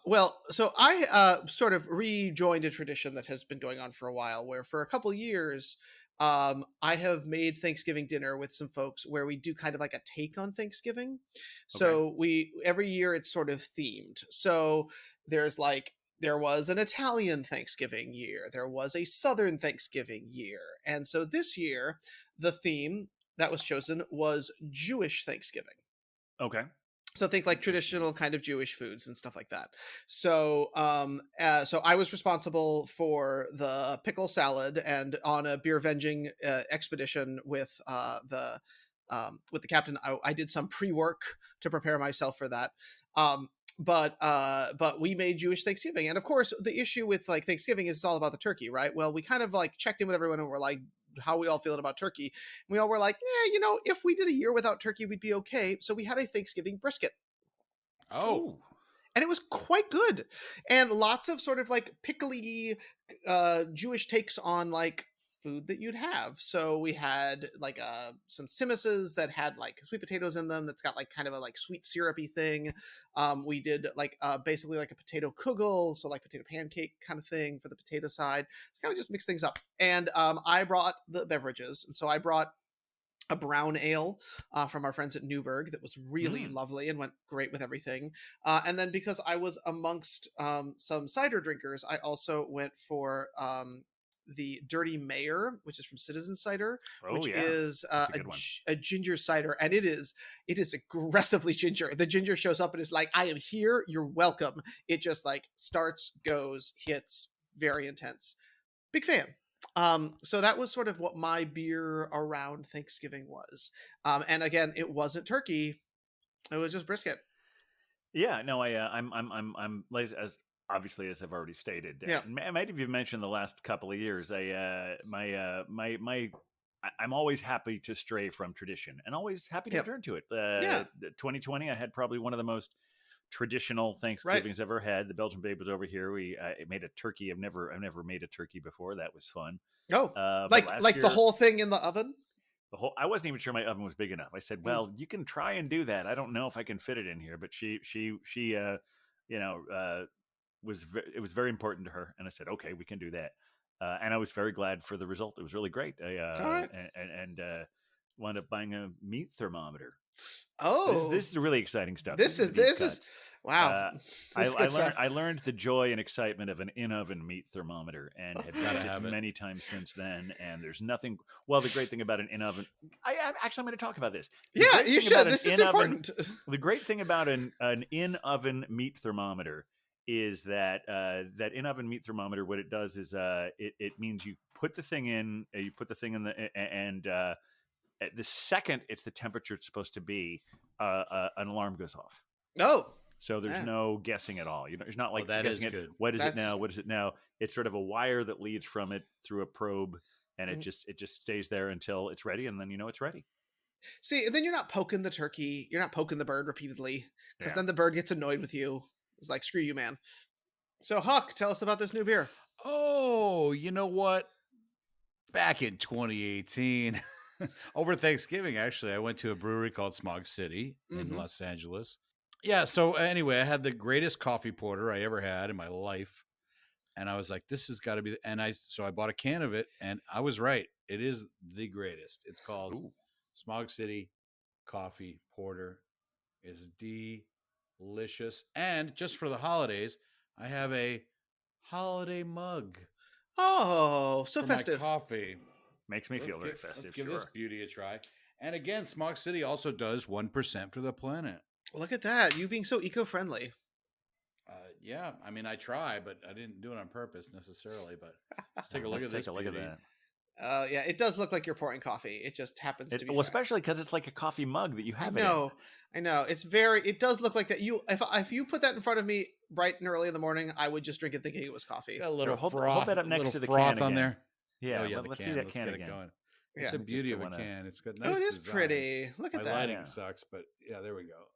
Well, so I sort of rejoined a tradition that has been going on for a while, where for a couple years, I have made Thanksgiving dinner with some folks where we do kind of like a take on Thanksgiving. Okay. So we every year it's sort of themed. So there's like there was an Italian Thanksgiving year, there was a Southern Thanksgiving year, and so this year the theme that was chosen was Jewish Thanksgiving. Okay. So think like Interesting. traditional kind of Jewish foods and stuff like that. So I was responsible for the pickle salad, and on a beer venging expedition with the captain, I did some pre work to prepare myself for that. But we made Jewish Thanksgiving, and of course the issue with like Thanksgiving is it's all about the turkey, right? Well, we kind of like checked in with everyone and we're like, how we all feeling about turkey? And we all were like, yeah, if we did a year without turkey, we'd be okay. So we had a Thanksgiving brisket, Oh, Ooh. and it was quite good, and lots of sort of like pickly Jewish takes on like food that you'd have. So we had like some simmises that had like sweet potatoes in them, that's got like kind of a like sweet syrupy thing. We did like basically like a potato kugel, so like potato pancake kind of thing for the potato side, kind of just mix things up. And I brought the beverages, and so I brought a brown ale from our friends at Newburgh that was really Mm. lovely and went great with everything. And then because I was amongst some cider drinkers, I also went for the Dirty Mayor, which is from Citizen Cider, Oh which yeah, is that's a good one. a ginger cider, and it is aggressively ginger. The ginger shows up and is like, "I am here. You're welcome." It just like starts, goes, hits, very intense. Big fan. So that was sort of what my beer around Thanksgiving was. And again, it wasn't turkey; it was just brisket. Yeah, no, I'm as obviously as I've already stated. Yeah, I might have even mentioned the last couple of years. I'm always happy to stray from tradition and always happy to yeah, return to it. yeah. 2020, I had probably one of the most traditional Right. Thanksgivings I've ever had. The Belgian babe was over here. We made a turkey. I've never made a turkey before. That was fun. Oh, But like last the year, whole thing in the oven. I wasn't even sure my oven was big enough. I said, Mm. "Well, you can try and do that. I don't know if I can fit it in here." But she you know, it was very important to her, and I said, "Okay, we can do that." And I was very glad for the result. It was really great. All right. wound up buying a meat thermometer. Oh, This is really exciting stuff. this is deep this is cuts. wow. This is good stuff. I learned the joy and excitement of an in-oven meat thermometer and have Gotta used it have it. many times since then. And there's nothing. Well, the great thing about an in-oven, I'm going to talk about this. The Yeah, great you thing about should. an This is in-oven- important. The great thing about an in-oven meat thermometer is that that in-oven meat thermometer, what it does is it means you put the thing in, and at the second it's the temperature it's supposed to be, an alarm goes off. Oh, So there's yeah. no guessing at all. It's not like that is guessing it. good. What is it That's- now? What is it now? It's sort of a wire that leads from it through a probe, and it just stays there until it's ready, and then you know it's ready. See, and then you're not poking the turkey. You're not poking the bird repeatedly because Yeah. then the bird gets annoyed with you. It's like, screw you, man. So, Huck, tell us about this new beer. Oh, you know what? Back in 2018, over Thanksgiving, actually, I went to a brewery called Smog City in Mhm. Los Angeles. Yeah, so anyway, I had the greatest coffee porter I ever had in my life. And I was like, this has got to be, so I bought a can of it, and I was right. It is the greatest. It's called Ooh. Smog City Coffee Porter. Is delicious. And just for the holidays, I have a holiday mug Oh, so for festive. my coffee. Makes me feel very festive. Let's give sure. this beauty a try. And again, Smog City also does 1% for the planet. Look at that. You being so eco-friendly. Yeah, I mean, I try, but I didn't do it on purpose necessarily. But let's take a look Let's at this. take a look at beauty. that. Yeah, it does look like you're pouring coffee. It just happens to be. Well, especially because it's like a coffee mug that you I have. know. It's very. It does look like that. If you put that in front of me bright and early in the morning, I would just drink it thinking it was coffee. Got a little Hold froth. that up next little to the froth can on again. there. Yeah, Oh, yeah. The let's can. see that Let's can get again. it going. Yeah. It's a Just beauty of a wanna- can. It's got Oh, nice it is design. pretty. Look at My that. lighting Yeah. sucks, but yeah, there we go.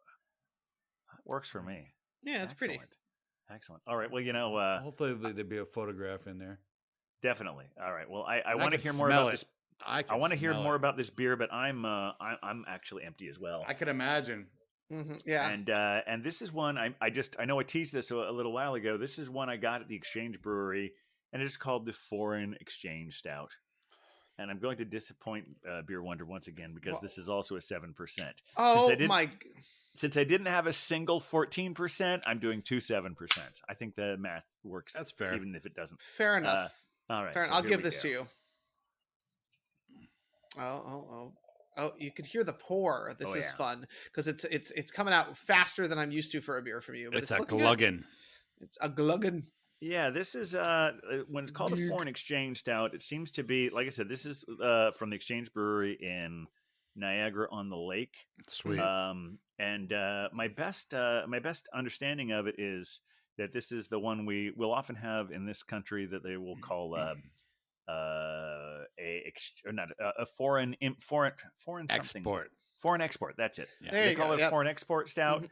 Works for me. Yeah, it's pretty. Excellent. All right. Well, Hopefully there'd be a photograph in there. definitely. All right. Well, I And want to can hear more smell about it. this. I I want to hear smell more it. about this beer, but I'm actually empty as well. I can imagine. Yeah. And this is one I know I teased this a little while ago. This is one I got at the Exchange Brewery, and it's called the Foreign Exchange Stout. And I'm going to disappoint Beer Wonder once again because this is also a 7%. Oh my! Since I didn't have a single 14%, I'm doing 2 7%. I think the math works. That's fair. Even if it doesn't. Fair enough. All right. Fair so enough. I'll here give we this go. to you. Oh! You could hear the pour. This is fun because it's coming out faster than I'm used to for a beer from you. But It's a looking good. gluggen. It's a gluggen. Yeah, this is when it's called a Foreign Exchange Stout. It seems to be, like I said, this is from the Exchange Brewery in Niagara on the Lake. Sweet. And my best understanding of it is that this is the one we will often have in this country that they will call a foreign something. Export. Foreign export. That's it. Yeah. There They you call go. it Yep. foreign export stout.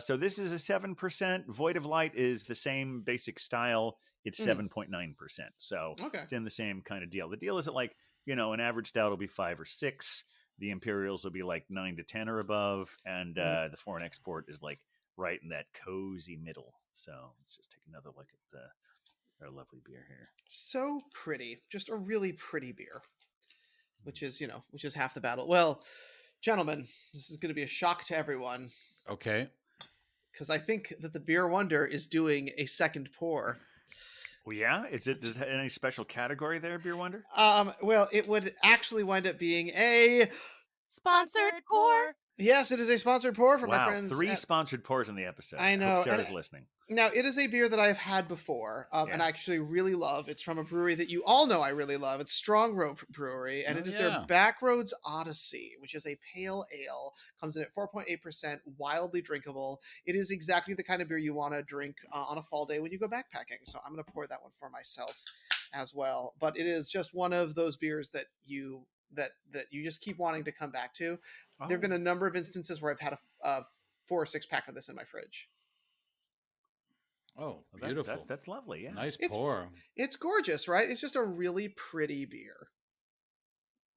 So this is a 7%. Void of Light is the same basic style. It's 7.9%. So Okay. it's in the same kind of deal. The deal is that, like, an average stout will be 5 or 6. The Imperials will be like 9 to 10 or above. And the foreign export is like right in that cozy middle. So let's just take another look at our lovely beer here. So pretty. Just a really pretty beer. Which is half the battle. Well, gentlemen, this is going to be a shock to everyone. Okay. Because I think that the Beer Wonder is doing a second pour. Well, yeah. Does it have any special category there, Beer Wonder? Well, it would actually wind up being a Sponsored pour. Yes, it is a sponsored pour from my friends. 3 sponsored pours in the episode. I know, I hope and Sarah's listening. Now, it is a beer that I have had before, and I actually really love. It's from a brewery that you all know I really love. It's Strong Rope Brewery, and it is their Backroads Odyssey, which is a pale ale. Comes in at 4.8%, wildly drinkable. It is exactly the kind of beer you want to drink on a fall day when you go backpacking. So I'm going to pour that one for myself as well. But it is just one of those beers that you just keep wanting to come back to. There have been a number of instances where I've had a 4 or 6 pack of this in my fridge. Oh, beautiful. That's lovely. Yeah. Nice pour. It's gorgeous, right? It's just a really pretty beer.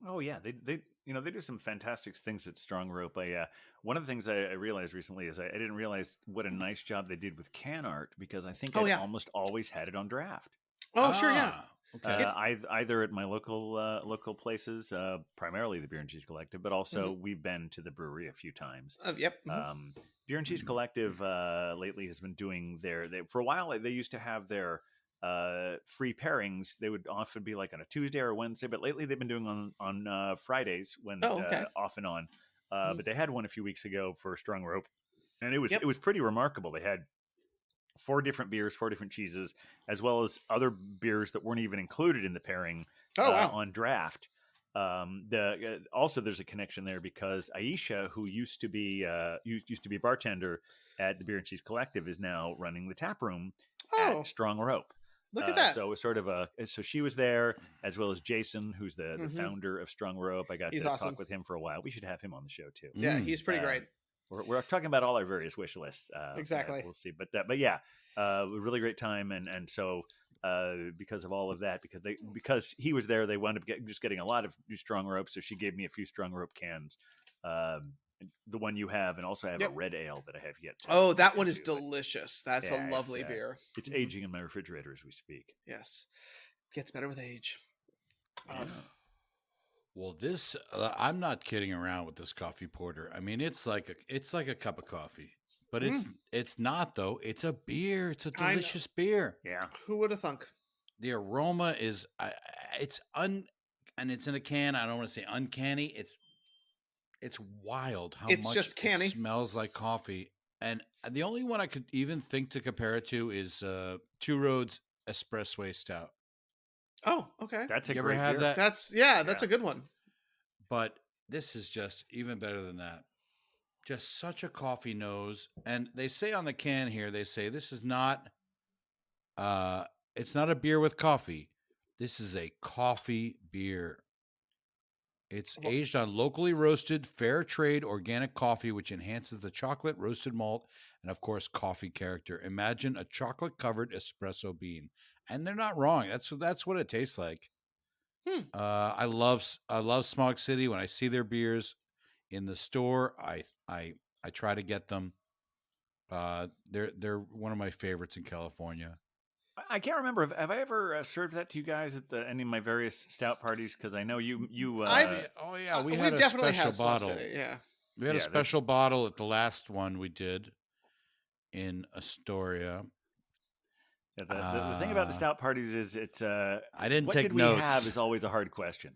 Oh yeah, they do some fantastic things at Strong Rope. One of the things I realized recently is I didn't realize what a nice job they did with can art because I think I almost always had it on draft. Oh, sure, yeah. Okay. Either at my local places, primarily the Beer and Cheese Collective, but also we've been to the brewery a few times. Yep. Beer and Cheese Collective lately has been doing for a while. They used to have their free pairings. They would often be like on a Tuesday or a Wednesday, but lately they've been doing on Fridays when Oh, okay. off and on. But they had one a few weeks ago for Strong Rope, and it Yep. was pretty remarkable. They had 4 different beers, 4 different cheeses, as well as other beers that weren't even included in the pairing Oh, wow. on draft. Also, there's a connection there because Aisha, who used to be a bartender at the Beer and Cheese Collective, is now running the tap room Oh, at Strong Rope. look at that. So it was sort of so she was there, as well as Jason, who's the founder of Strong Rope. I got He's to awesome. talk with him for a while. We should have him on the show too. Yeah, he's pretty great. We're talking about all our various wish lists. Exactly. We'll see, but yeah, a really great time, and so because of all of that, because he was there, they wound up getting a lot of new Strong Rope. So she gave me a few Strong Rope cans, the one you have, and also I have a red ale that I have yet. Oh, that one is to, delicious. That's a lovely beer. It's aging in my refrigerator as we speak. Yes, gets better with age. Well, this I'm not kidding around with this coffee porter. I mean, it's like a cup of coffee, but it's not though. It's a beer. It's a delicious beer. Yeah. Who would have thunk? The aroma is and it's in a can. I don't want to say uncanny. It's wild how It's much just canny. it smells like coffee. And the only one I could even think to compare it to is Two Roads Espressway Stout. Oh, okay. That's a You great ever had beer. that? That's a good one. But this is just even better than that. Just such a coffee nose. And they say on the can here, they say this is not it's not a beer with coffee. This is a coffee beer. It's aged on locally roasted, fair trade organic coffee, which enhances the chocolate, roasted malt, and of course, coffee character. Imagine a chocolate-covered espresso bean, and they're not wrong. That's what it tastes like. I love Smog City. When I see their beers in the store, I try to get them. They're one of my favorites in California. I can't remember. Have I ever served that to you guys at any of my various stout parties? Because I know you. We had a definitely special had Smog bottle. City, yeah. We had a special bottle at the last one we did in Astoria. Yeah, the thing about the stout parties is it's. I didn't what take did notes. We have is always a hard question.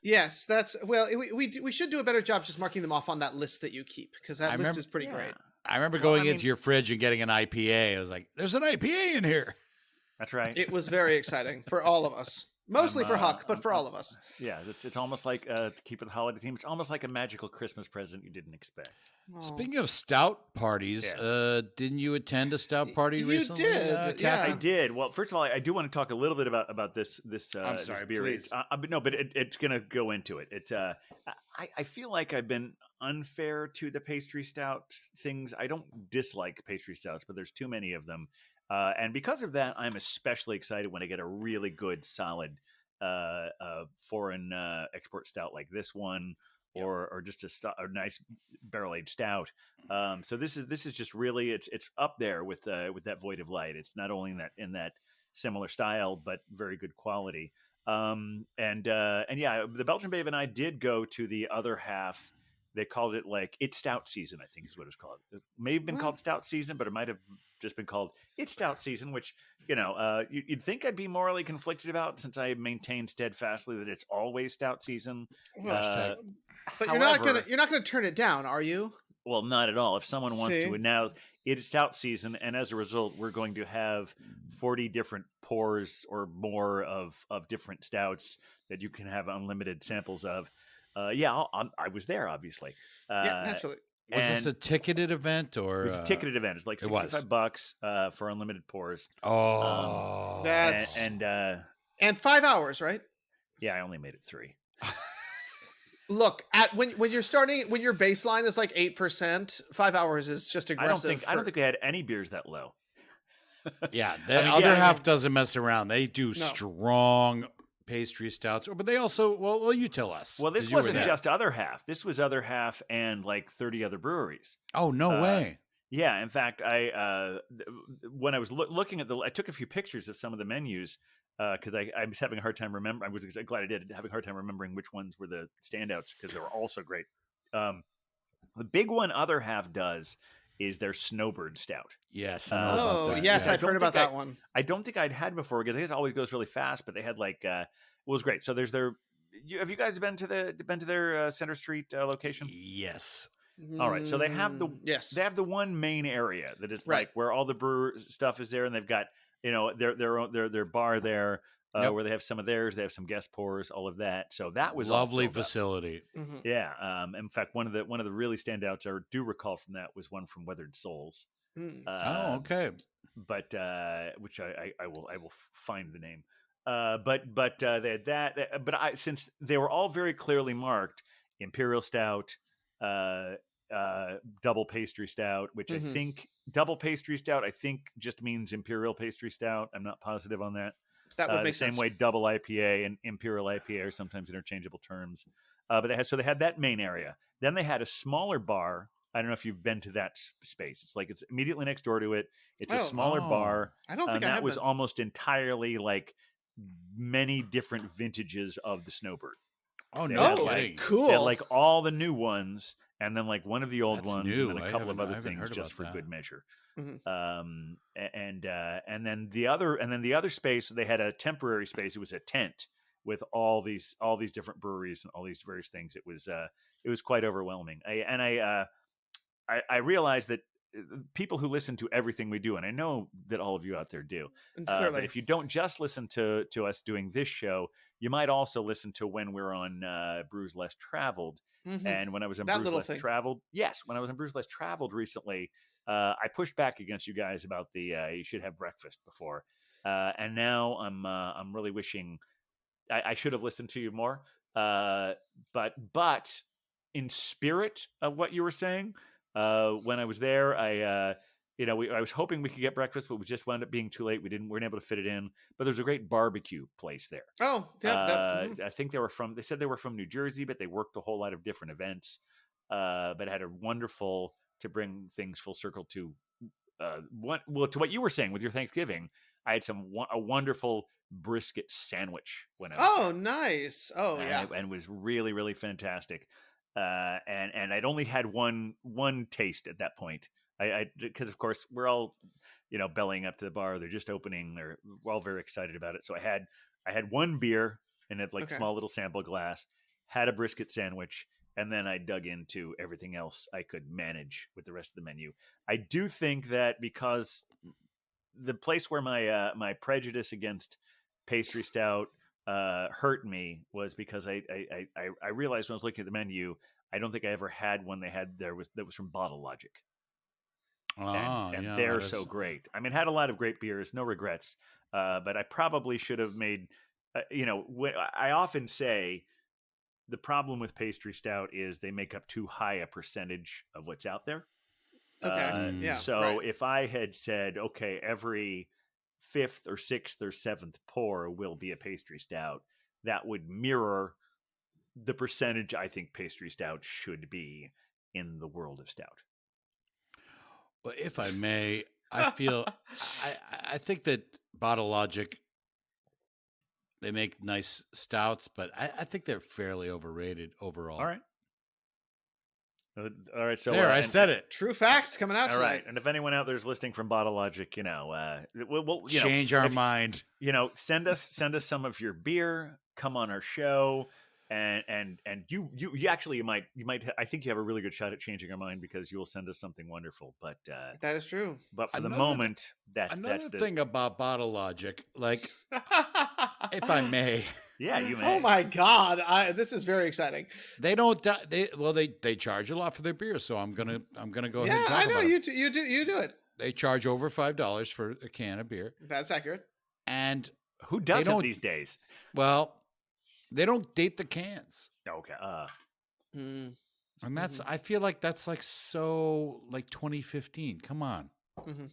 Yes, we should do a better job just marking them off on that list that you keep, because that list is pretty great. I remember going into your fridge and getting an IPA. I was like, "There's an IPA in here." That's right. It was very exciting for all of us. Mostly for Huck, but for all of us. Yeah, it's almost like to keep with the holiday theme. It's almost like a magical Christmas present you didn't expect. Oh. Speaking of stout parties, didn't you attend a stout party recently? You did. Yeah, I did. Well, first of all, I do want to talk a little bit about this. I'm sorry, this beer. please. But it's going to go into it. It's I feel like I've been unfair to the pastry stout things. I don't dislike pastry stouts, but there's too many of them. And because of that, I'm especially excited when I get a really good, solid foreign export stout like this one, or just a nice barrel aged stout. So this is just really it's up there with that Void of Light. It's not only in that similar style, but very good quality. And yeah, the Belgian Babe and I did go to the other half. They called it like It's Stout Season, I think is what it's called. It may have been called Stout Season, but it might have just been called It's Stout Season, which, you'd think I'd be morally conflicted about, since I maintain steadfastly that it's always Stout Season. But however, you're not gonna turn it down, are you? Well, not at all. If someone wants to, now it is Stout Season, and as a result, we're going to have 40 different pours or more of different stouts that you can have unlimited samples of. I was there, obviously. Yeah, naturally. Was this a ticketed event or? It was a ticketed event. It's like $65 for unlimited pours. Oh, that's and 5 hours, right? Yeah, I only made it 3. Look, when your baseline is like 8%, 5 hours is just aggressive. I don't think we had any beers that low. Yeah, the other half doesn't mess around. They do strong pastry stouts, but they also, well, you tell us. Well, this wasn't just other half. This was other half and like 30 other breweries. Oh, no way. Yeah. In fact, I when I was looking at I took a few pictures of some of the menus because I was having a hard time remembering. I was glad I did, having a hard time remembering which ones were the standouts because they were all so great. The big one other half does is their Snowbird Stout. Yes, I know about Oh, that. yes, yeah. I've heard about that one. I don't think I'd had before because it always goes really fast. But they had like it was great. So there's their. Have you guys been to their Center Street location? Yes. All right, so they have yes. they have the one main area that is Right. like where all the brewer stuff is there, and they've got their bar there Yep. where they have some of theirs. They have some guest pours, all of that. So that was all Lovely filled up. facility. Mhm. Yeah. In fact, one of the really standouts I do recall from that was one from Weathered Souls. Mm. Oh, okay. But which I will find the name. But they had that. But since they were all very clearly marked, Imperial Stout, double pastry stout, which I Mhm. think double pastry stout I think just means Imperial pastry stout. I'm not positive on that. That would The make same sense. way double IPA and Imperial IPA are sometimes interchangeable terms. But they had that main area. Then they had a smaller bar. I don't know if you've been to that space. It's immediately next door to it. It's a Oh. smaller Oh. bar. I don't think I that have was been. almost entirely like many different vintages of the Snowbird. Oh, They no had, Oh, kidding. cool. They had like all the new ones, and then like one of the old That's ones, new. and then a I couple of haven't- I other haven't things heard just about for that. good measure. Mhm. And then the other space, they had a temporary space. It was a tent with all these different breweries and all these various things. It was quite overwhelming. I realized that people who listen to everything we do, and I know that all of you out there do, And but clearly. if you don't just listen to us doing this show, you might also listen to when we're on Brews Less Traveled. Mhm. And when I was on That Brews little Less thing. Traveled, yes, when I was on Brews Less Traveled recently, I pushed back against you guys about the you should have breakfast before, and now I'm really wishing I should have listened to you more. But in spirit of what you were saying, when I was there, I was hoping we could get breakfast, but we just wound up being too late. We weren't able to fit it in. But there's a great barbecue place there. Oh, yeah. Mhm. I think they said they were from New Jersey, but they worked a whole lot of different events. But had a wonderful, to bring things full circle to to what you were saying with your Thanksgiving. I had a wonderful brisket sandwich when I was Oh, there. nice. Oh, yeah. And it was really, really fantastic. And I'd only had one taste at that point. Because of course we're all, bellying up to the bar. They're just opening. We're all very excited about it. So I had one beer in a Okay. small little sample glass, had a brisket sandwich, and then I dug into everything else I could manage with the rest of the menu. I do think that because the place where my prejudice against pastry stout hurt me was because I realized when I was looking at the menu, I don't think I ever had one that was from Bottle Logic. And yeah, they're that so is- great. I mean, had a lot of great beers, no regrets. But I probably should have made. I often say the problem with pastry stout is they make up too high a percentage of what's out there. Okay. Yeah. So right. if I had said, okay, every fifth or sixth or seventh pour will be a pastry stout, that would mirror the percentage I think pastry stout should be in the world of stout. Well, if I may, I feel I think that Bottle Logic, they make nice stouts, but I think they're fairly overrated overall. All right. All right. So There, I said it. True facts coming out All tonight. right. And if anyone out there is listening from Bottle Logic, we'll Change our mind. Send us some of your beer, come on our show. And you actually you might I think you have a really good shot at changing our mind because you will send us something wonderful. But That is true. for the Another moment, that's Another the thing about Bottle Logic, like if I may, yeah, you may. Oh my God! This is very exciting. they don't. They charge a lot for their beer, so I'm gonna go ahead. Yeah, And talk I know about it. you do it. They charge over $5 for a can of beer, That's accurate. and Who doesn't don't- these days? well, they don't date the cans, Okay. Mm, and that's. I feel like that's like so like 2015. Come on, mhm.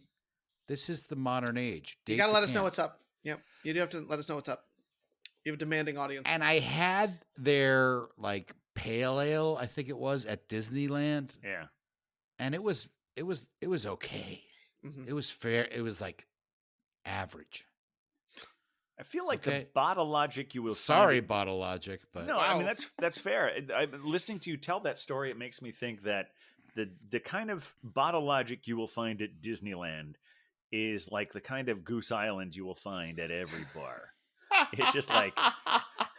this is the modern age. You Date got to the let us know cans. what's up. Yep, you do have to let us know what's up. You have a demanding audience. And I had their like pale ale, I think it was at Disneyland, Yeah. and it was okay. Mhm. It was fair. It was like average. I feel like Okay. the bottle logic you will Sorry, find Bottle Logic, but No, I mean Wow. that's fair. Listening to you tell that story, it makes me think that the kind of bottle logic you will find at Disneyland is like the kind of Goose Island you will find at every bar. It's just like,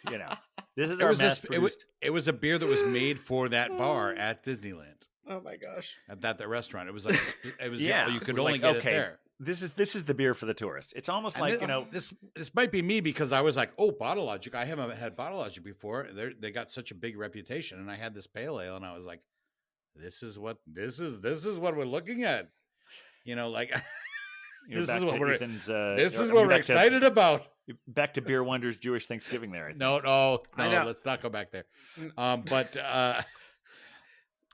you know, this is it our was mass a, it, was, produced. it was a beer that was made for that bar at Disneyland, Oh my gosh. at that restaurant. It was like it was Yeah, you could like, only get okay, it there. This is the beer for the tourists. It's almost And like, this might be me because I was like, oh, Bottle Logic. I haven't had Bottle Logic before. They got such a big reputation, and I had this pale ale, and I was like, this is what we're looking at. You know, like you're this back is what to we're Ethan's, this or, is I what mean, we're excited about. back to Beer Wonders Jewish Thanksgiving there. I think. No, I know. let's not go back there. Mm. But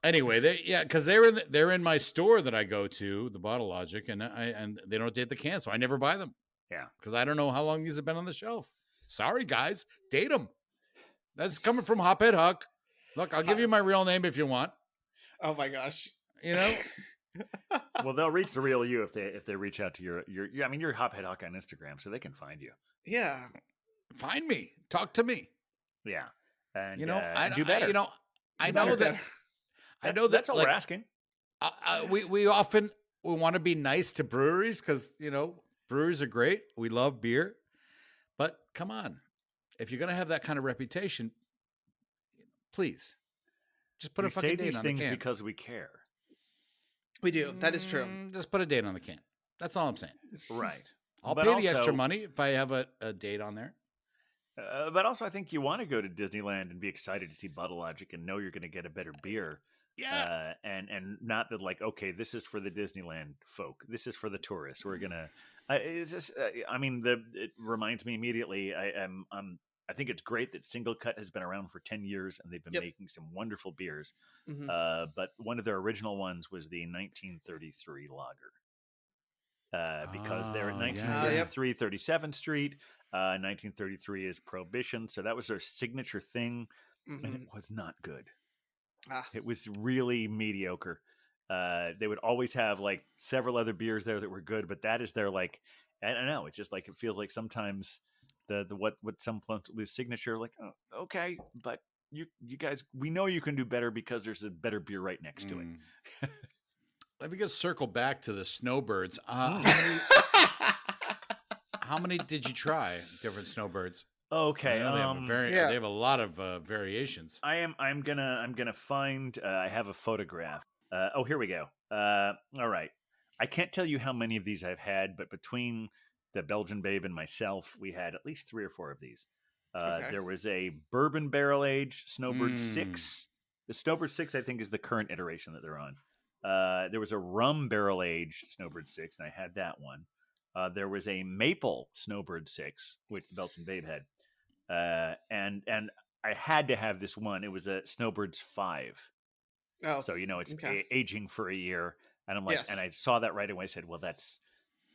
anyway, because they're in my store that I go to, the Bottle Logic, and they don't date the can, so I never buy them. Yeah, because I don't know how long these have been on the shelf. Sorry, guys, date them. That's coming from Hophead Huck. Look, I'll give you my real name if you want. Oh my gosh. You know, well, they'll reach the real you if they reach out to your. I mean, you're Hophead Hawk on Instagram, so they can find you. Yeah. find me, talk to me. Yeah, and You know, and do better. I Do know better. that. I know that. That's all like, we're asking. we often want to be nice to breweries because breweries are great. We love beer, but come on, if you're gonna have that kind of reputation, please just put We a fucking say date these on the things can. because we care. We do. That is true. Just put a date on the can. That's all I'm saying. Right. I'll But pay the extra also- money if I have a date on there. But also, I think you want to go to Disneyland and be excited to see Bottle Logic and know you're going to get a better beer. Yeah. And not that like, okay, this is for the Disneyland folk. This is for the tourists. We're gonna. It's just, I mean, it reminds me immediately. I think it's great that Single Cut has been around for 10 years and they've been Yep. making some wonderful beers. Mhm. But one of their original ones was the 1933 lager. Because they're at Oh, yeah. 1933 37th Street. 1933 is Prohibition, so that was their signature thing, and Mhm. it was not good. Ah. It was really mediocre. They would always have like several other beers there that were good, but that is their like, I don't know. It's just like it feels like sometimes the what some was signature, like, oh, okay, but you guys, we know you can do better because there's a better beer right next to it. Let me just circle back to the Snowbirds. How many did you try? Different Snowbirds. Okay, I know Yeah. they have a lot of variations. I'm gonna find. I have a photograph. Oh, here we go. All right. I can't tell you how many of these I've had, but between the Belgian Babe and myself, we had at least 3 or 4 of these. Okay. There was a bourbon barrel aged Snowbird Mm. 6. The Snowbird 6, I think, is the current iteration that they're on. There was a rum barrel aged Snowbird 6, and I had that one. There was a maple Snowbird 6, which the Belgian Babe had. And I had to have this one. It was a Snowbird's 5. Oh. So, it's okay. aging for a year. And I'm like, Yes. and I saw that right away. I said, well, that's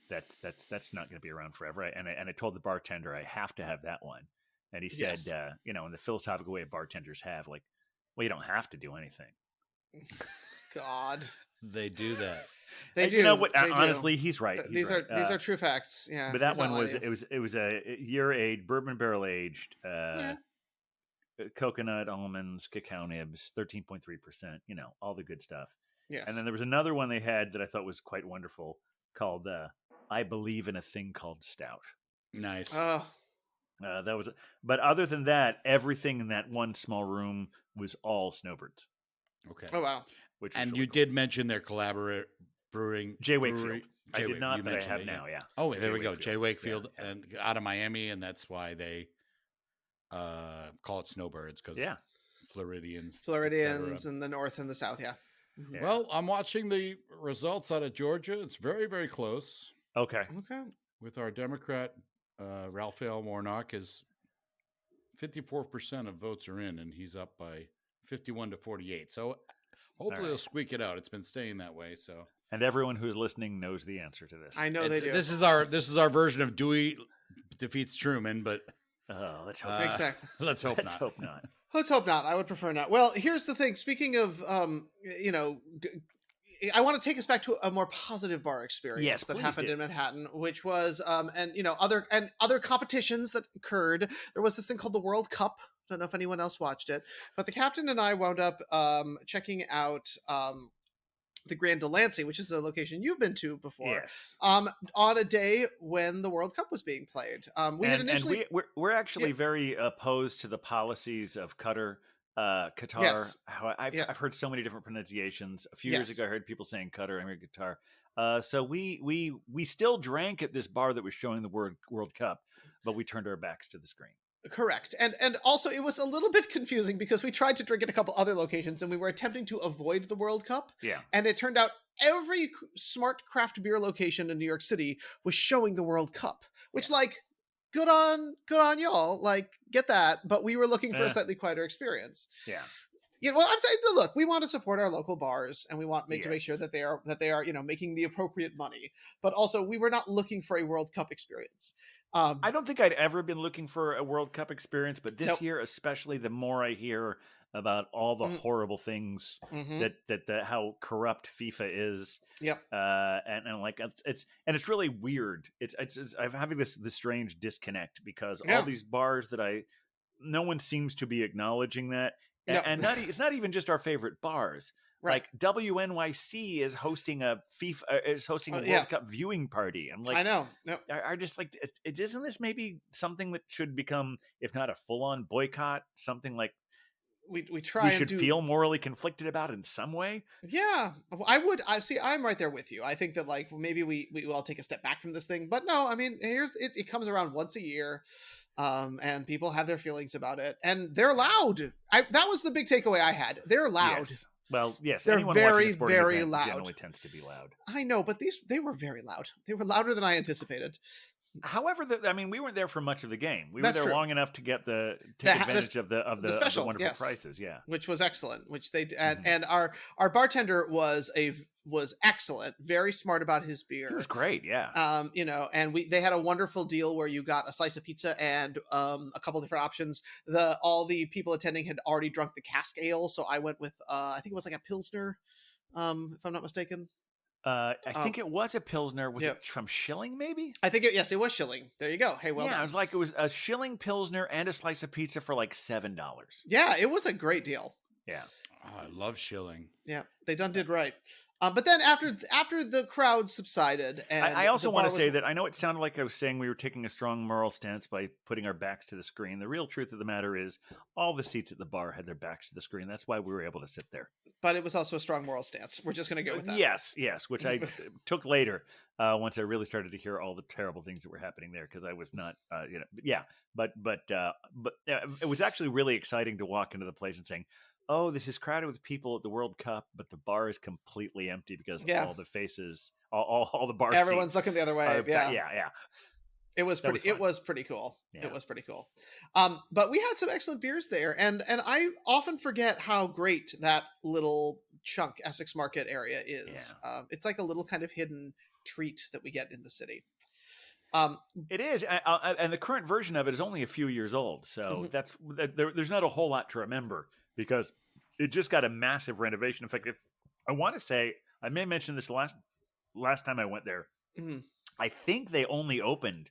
not going to be around forever. And I told the bartender I have to have that one. And he said, Yes. in the philosophical way bartenders have, like, well, you don't have to do anything. God. They do that. They And do. You know what? They do. Honestly, he's right. These He's are right. these are true facts. Yeah. But that he's not one was lying. it was a year aged bourbon barrel aged coconut, almonds, cacao nibs, 13.3%, all the good stuff. Yes. And then there was another one they had that I thought was quite wonderful called I Believe in a Thing Called Stout. Nice. Oh. But other than that, everything in that one small room was all Snowbirds. Okay. Oh wow. Which was And really you cool. did mention their collaborator brewing. Jay Wakefield. brewery- I did not, you but I mentioned have it, now, yeah. Oh, there Jay we go. Wakefield. Jay Wakefield, Yeah. and out of Miami, and that's why they call it Snowbirds because Yeah. Floridians. Floridians etc. in the north and the south. Yeah. Mhm. Yeah. Well, I'm watching the results out of Georgia. It's very, very close. Okay. Okay. With our Democrat, Raphael Warnock is 54% of votes are in, and he's up by 51 to 48. So hopefully right. he'll squeak it out. It's been staying that way. So And everyone who's listening knows the answer to this. I know they do. This is our version of Dewey defeats Truman, but Oh, let's hope not. Exactly. let's hope Let's not. hope not. Let's hope not. I would prefer not. Well, here's the thing. Speaking of, I want to take us back to a more positive bar Yes, experience that please happened do. in Manhattan, which was and other competitions that occurred. There was this thing called the World Cup. I don't know if anyone else watched it, but the captain and I wound up checking out the Grand Delancey, which is a location you've been to before, Yes. on a day when the World Cup was being played. We had initially, we're actually Yeah. very opposed to the policies of Qatar. Qatar. Yes. How Yeah. I've heard so many different pronunciations. A few years Yes. ago, I heard people saying Qatar. I heard Qatar. So we still drank at this bar that was showing the word World Cup, but we turned our backs to the screen. Correct. And also it was a little bit confusing because we tried to drink at a couple other locations and we were attempting to avoid the World Cup. Yeah. And it turned out every smart craft beer location in New York City was showing the World Cup, which like good on y'all. Like get that, but we were looking for a slightly quieter experience. Yeah. Well, I'm saying, look, we want to support our local bars and we want to make sure Yes. that they are, making the appropriate money. But also we were not looking for a World Cup experience. I don't think I'd ever been looking for a World Cup experience, but this Nope. year, especially, the more I hear about all the horrible things that how corrupt FIFA is. Yep. And like it's really weird. It's I'm having this strange disconnect because all these bars that no one seems to be acknowledging that. No. And it's not even just our favorite bars. Right. Like WNYC is hosting a World Cup viewing party. I'm like, I know. No. I just like, isn't this maybe something that should become, if not a full-on boycott, something like we we should feel morally conflicted about in some way? Yeah, I see. I'm right there with you. I think that like maybe we all take a step back from this thing, but no. I mean, it comes around once a year, and people have their feelings about it, and they're loud. That was the big takeaway I had. They're loud. Yes. Well, yes, they're anyone very, watching a sporting very event loud. generally tends to be loud. I know, but they were very loud. They were louder than I anticipated. However, we weren't there for much of the game. We That's were there true. long enough to get take advantage of the special, wonderful prices. Yeah, which was excellent. Which they and our bartender was excellent, very smart about his beer. He was great. Yeah. And they had a wonderful deal where you got a slice of pizza and a couple different options. All the people attending had already drunk the cask ale, so I went with I think it was like a Pilsner, if I'm not mistaken. I think it was a Pilsner. Was it from Schilling, maybe? I think it was Schilling. There you go. Hey, well done. It was a Schilling Pilsner and a slice of pizza for like $7. Yeah, it was a great deal. Yeah. Oh, I love Schilling. Yeah, they did right. But then after the crowd subsided, and I also want to say that I know it sounded like I was saying we were taking a strong moral stance by putting our backs to the screen. The real truth of the matter is all the seats at the bar had their backs to the screen. That's why we were able to sit there. But it was also a strong moral stance. We're just going to go with that. Yes, which I took later once I really started to hear all the terrible things that were happening there because I was not, But it was actually really exciting to walk into the place and saying, oh, this is crowded with people at the World Cup, but the bar is completely empty because all the faces, all the bar everyone's seats looking the other way. Yeah. It was pretty. It was pretty cool. Yeah. It was pretty cool. But we had some excellent beers there, and I often forget how great that little chunk Essex Market area is. Yeah. It's like a little kind of hidden treat that we get in the city. It is, and the current version of it is only a few years old, so there's not a whole lot to remember because it just got a massive renovation. In fact, if I want to say, I may mention this last time I went there. Mm-hmm. I think they only opened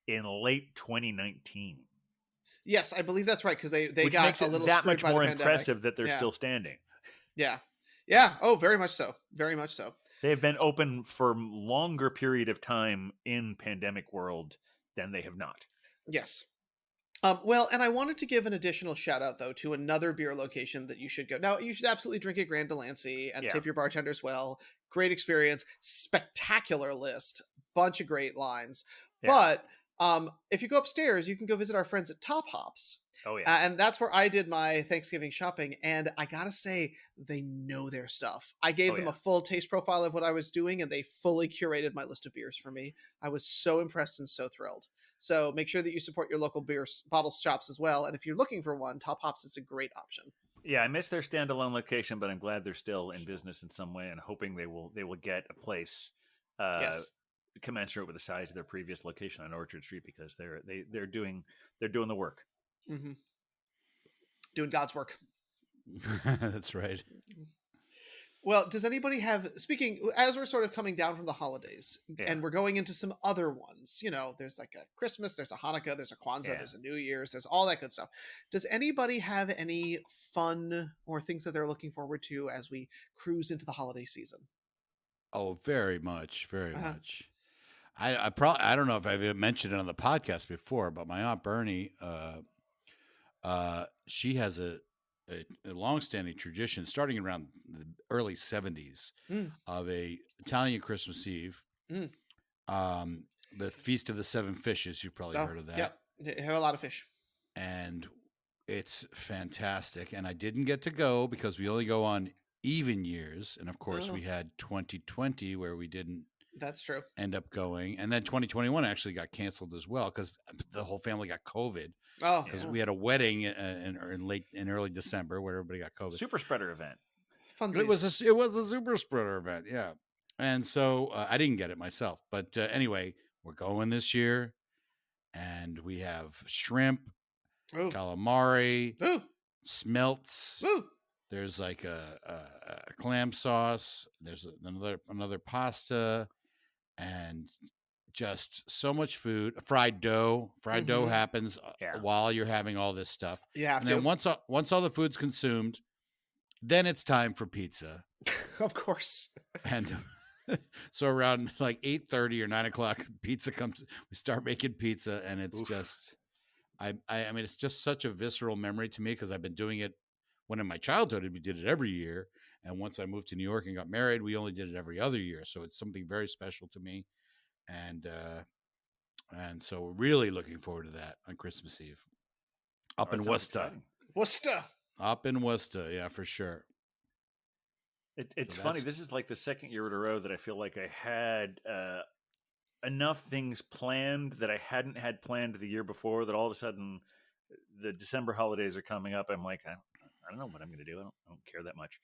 in late 2019. Yes, I believe that's right because they Which got makes a it little that much by more the impressive that they're still standing. Yeah. Oh, very much so. Very much so. They have been open for longer period of time in pandemic world than they have not. Yes. Well, and I wanted to give an additional shout out though to another beer location that you should go. Now, you should absolutely drink at Grand Delancey and tip your bartenders well. Great experience, spectacular list, bunch of great lines. Yeah. But if you go upstairs, you can go visit our friends at Top Hops. Oh yeah, and that's where I did my Thanksgiving shopping. And I gotta say, they know their stuff. I gave them a full taste profile of what I was doing, and they fully curated my list of beers for me. I was so impressed and so thrilled. So make sure that you support your local beer bottle shops as well. And if you're looking for one, Top Hops is a great option. Yeah, I miss their standalone location, but I'm glad they're still in business in some way, and hoping they will get a place commensurate with the size of their previous location on Orchard Street because they're doing the work. Mm-hmm. Doing God's work. That's right. Well, does anybody have, speaking, as we're sort of coming down from the holidays Yeah. and we're going into some other ones, there's like a Christmas, there's a Hanukkah, there's a Kwanzaa, Yeah. there's a New Year's, there's all that good stuff. Does anybody have any fun or things that they're looking forward to as we cruise into the holiday season? Oh, very much, very Uh-huh. much. I don't know if I've even mentioned it on the podcast before, but my aunt Bernie, she has a longstanding tradition starting around the early 70s Mm. of a Italian Christmas Eve. Mm. The Feast of the Seven Fishes. You've probably heard of that. Yep. They have a lot of fish. And it's fantastic. And I didn't get to go because we only go on even years. And of course, Oh. we had 2020 where we didn't That's true. end up going. And then 2021 actually got canceled as well because the whole family got COVID. Oh, Because yeah. we had a wedding in early December where everybody got COVID. Super spreader event. Funsies. It was a super spreader event, yeah. And so I didn't get it myself, but anyway, we're going this year, and we have shrimp, Ooh. calamari, Ooh. smelts. Ooh. There's like a clam sauce. There's another pasta, and just so much food. Fried dough. Fried dough Mhm. happens Yeah. while you're having all this stuff. You have And to. then once all the food's consumed, then it's time for pizza. Of course. And so around like 8:30 or 9:00, pizza comes. We start making pizza, and it's Oof. just, I mean, it's just such a visceral memory to me because I've been doing it when in my childhood we did it every year, and once I moved to New York and got married, we only did it every other year. So it's something very special to me, and so we're really looking forward to that on Christmas Eve up Oh, in that sounds Worcester. exciting. Worcester. Up in Worcester, yeah, for sure. It's So funny. that's- This is like the second year in a row that I feel like I had enough things planned that I hadn't had planned the year before. That all of a sudden, the December holidays are coming up. I'm like, I don't know what I'm going to do. I don't care that much.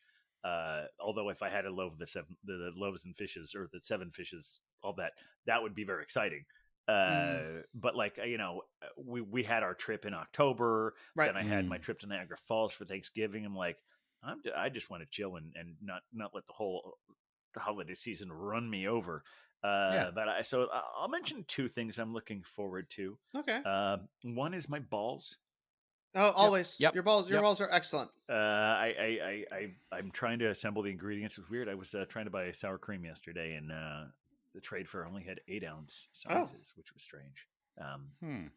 Although if I had a loaf of the loaves and fishes or the seven fishes, all that would be very exciting. But like we had our trip in October. Right. Then I had my Mm. trip to Niagara Falls for Thanksgiving. I'm like, I just want to chill and not let the holiday season run me over. Yeah. But so I'll mention two things I'm looking forward to. Okay. One is my balls. Oh, always. Yep. Your balls Yep. are excellent. I'm trying to assemble the ingredients. It's weird. I was trying to buy sour cream yesterday, and the trade fair only had 8-ounce sizes, which was strange.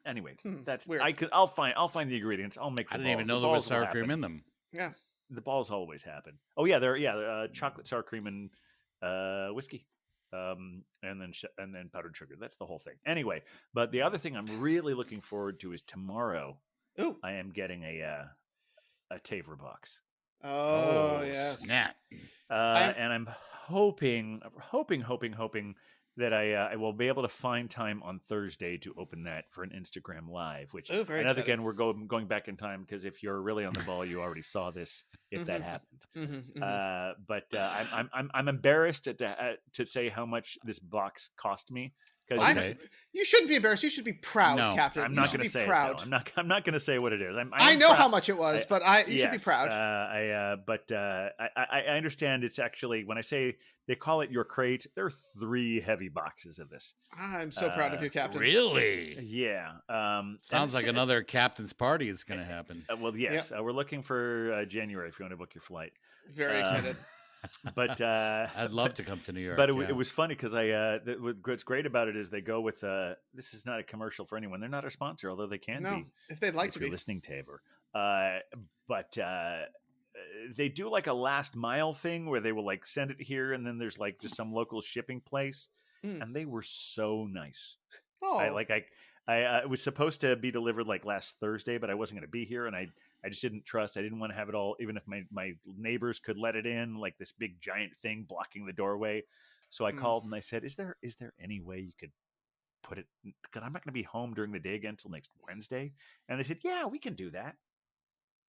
Anyway, that's Weird. I'll find the ingredients. I'll make. I The didn't even balls. know The there was balls will sour cream happen. in them. Yeah. The balls always happen. Oh yeah, chocolate sour cream and whiskey, and then powdered sugar. That's the whole thing. Anyway, but the other thing I'm really looking forward to is tomorrow. Ooh. I am getting a Taver box, Oh, yes. Snap. and I'm hoping that I will be able to find time on Thursday to open that for an Instagram live. Which Oh, very another excited. again, we're going back in time because if you're really on the ball, you already saw this if that Mhm. happened. Mm-hmm. But I'm embarrassed to say how much this box cost me because Okay. You shouldn't be embarrassed. You should be proud, No, Captain. I'm You not should going be to say proud. it though. I'm not going to say what it is. I am know proud. how much it was, but you should be Yes, proud. I understand it's actually when I say they call it your crate, there are 3 heavy boxes of this. I'm so proud of you, Captain. Really? Yeah. Sounds like another captain's party is going to happen. Well, yes, we're looking for January if you want to book your flight. Very excited. But I'd love to come to New York. But yeah. it was funny because what's great about it is they go with this is not a commercial for anyone. They're not our sponsor, although they can No, be if they'd like if to you're be. listening, Tabor. But they do like a last mile thing where they will like send it here, and then there's like just some local shipping place, and they were so nice. Oh, It was supposed to be delivered like last Thursday, but I wasn't going to be here, and I just didn't trust. I didn't want to have it all, even if my neighbors could let it in, like this big giant thing blocking the doorway. So I called and I said, "Is there any way you could put it? Because I'm not going to be home during the day again until next Wednesday." And they said, "Yeah, we can do that."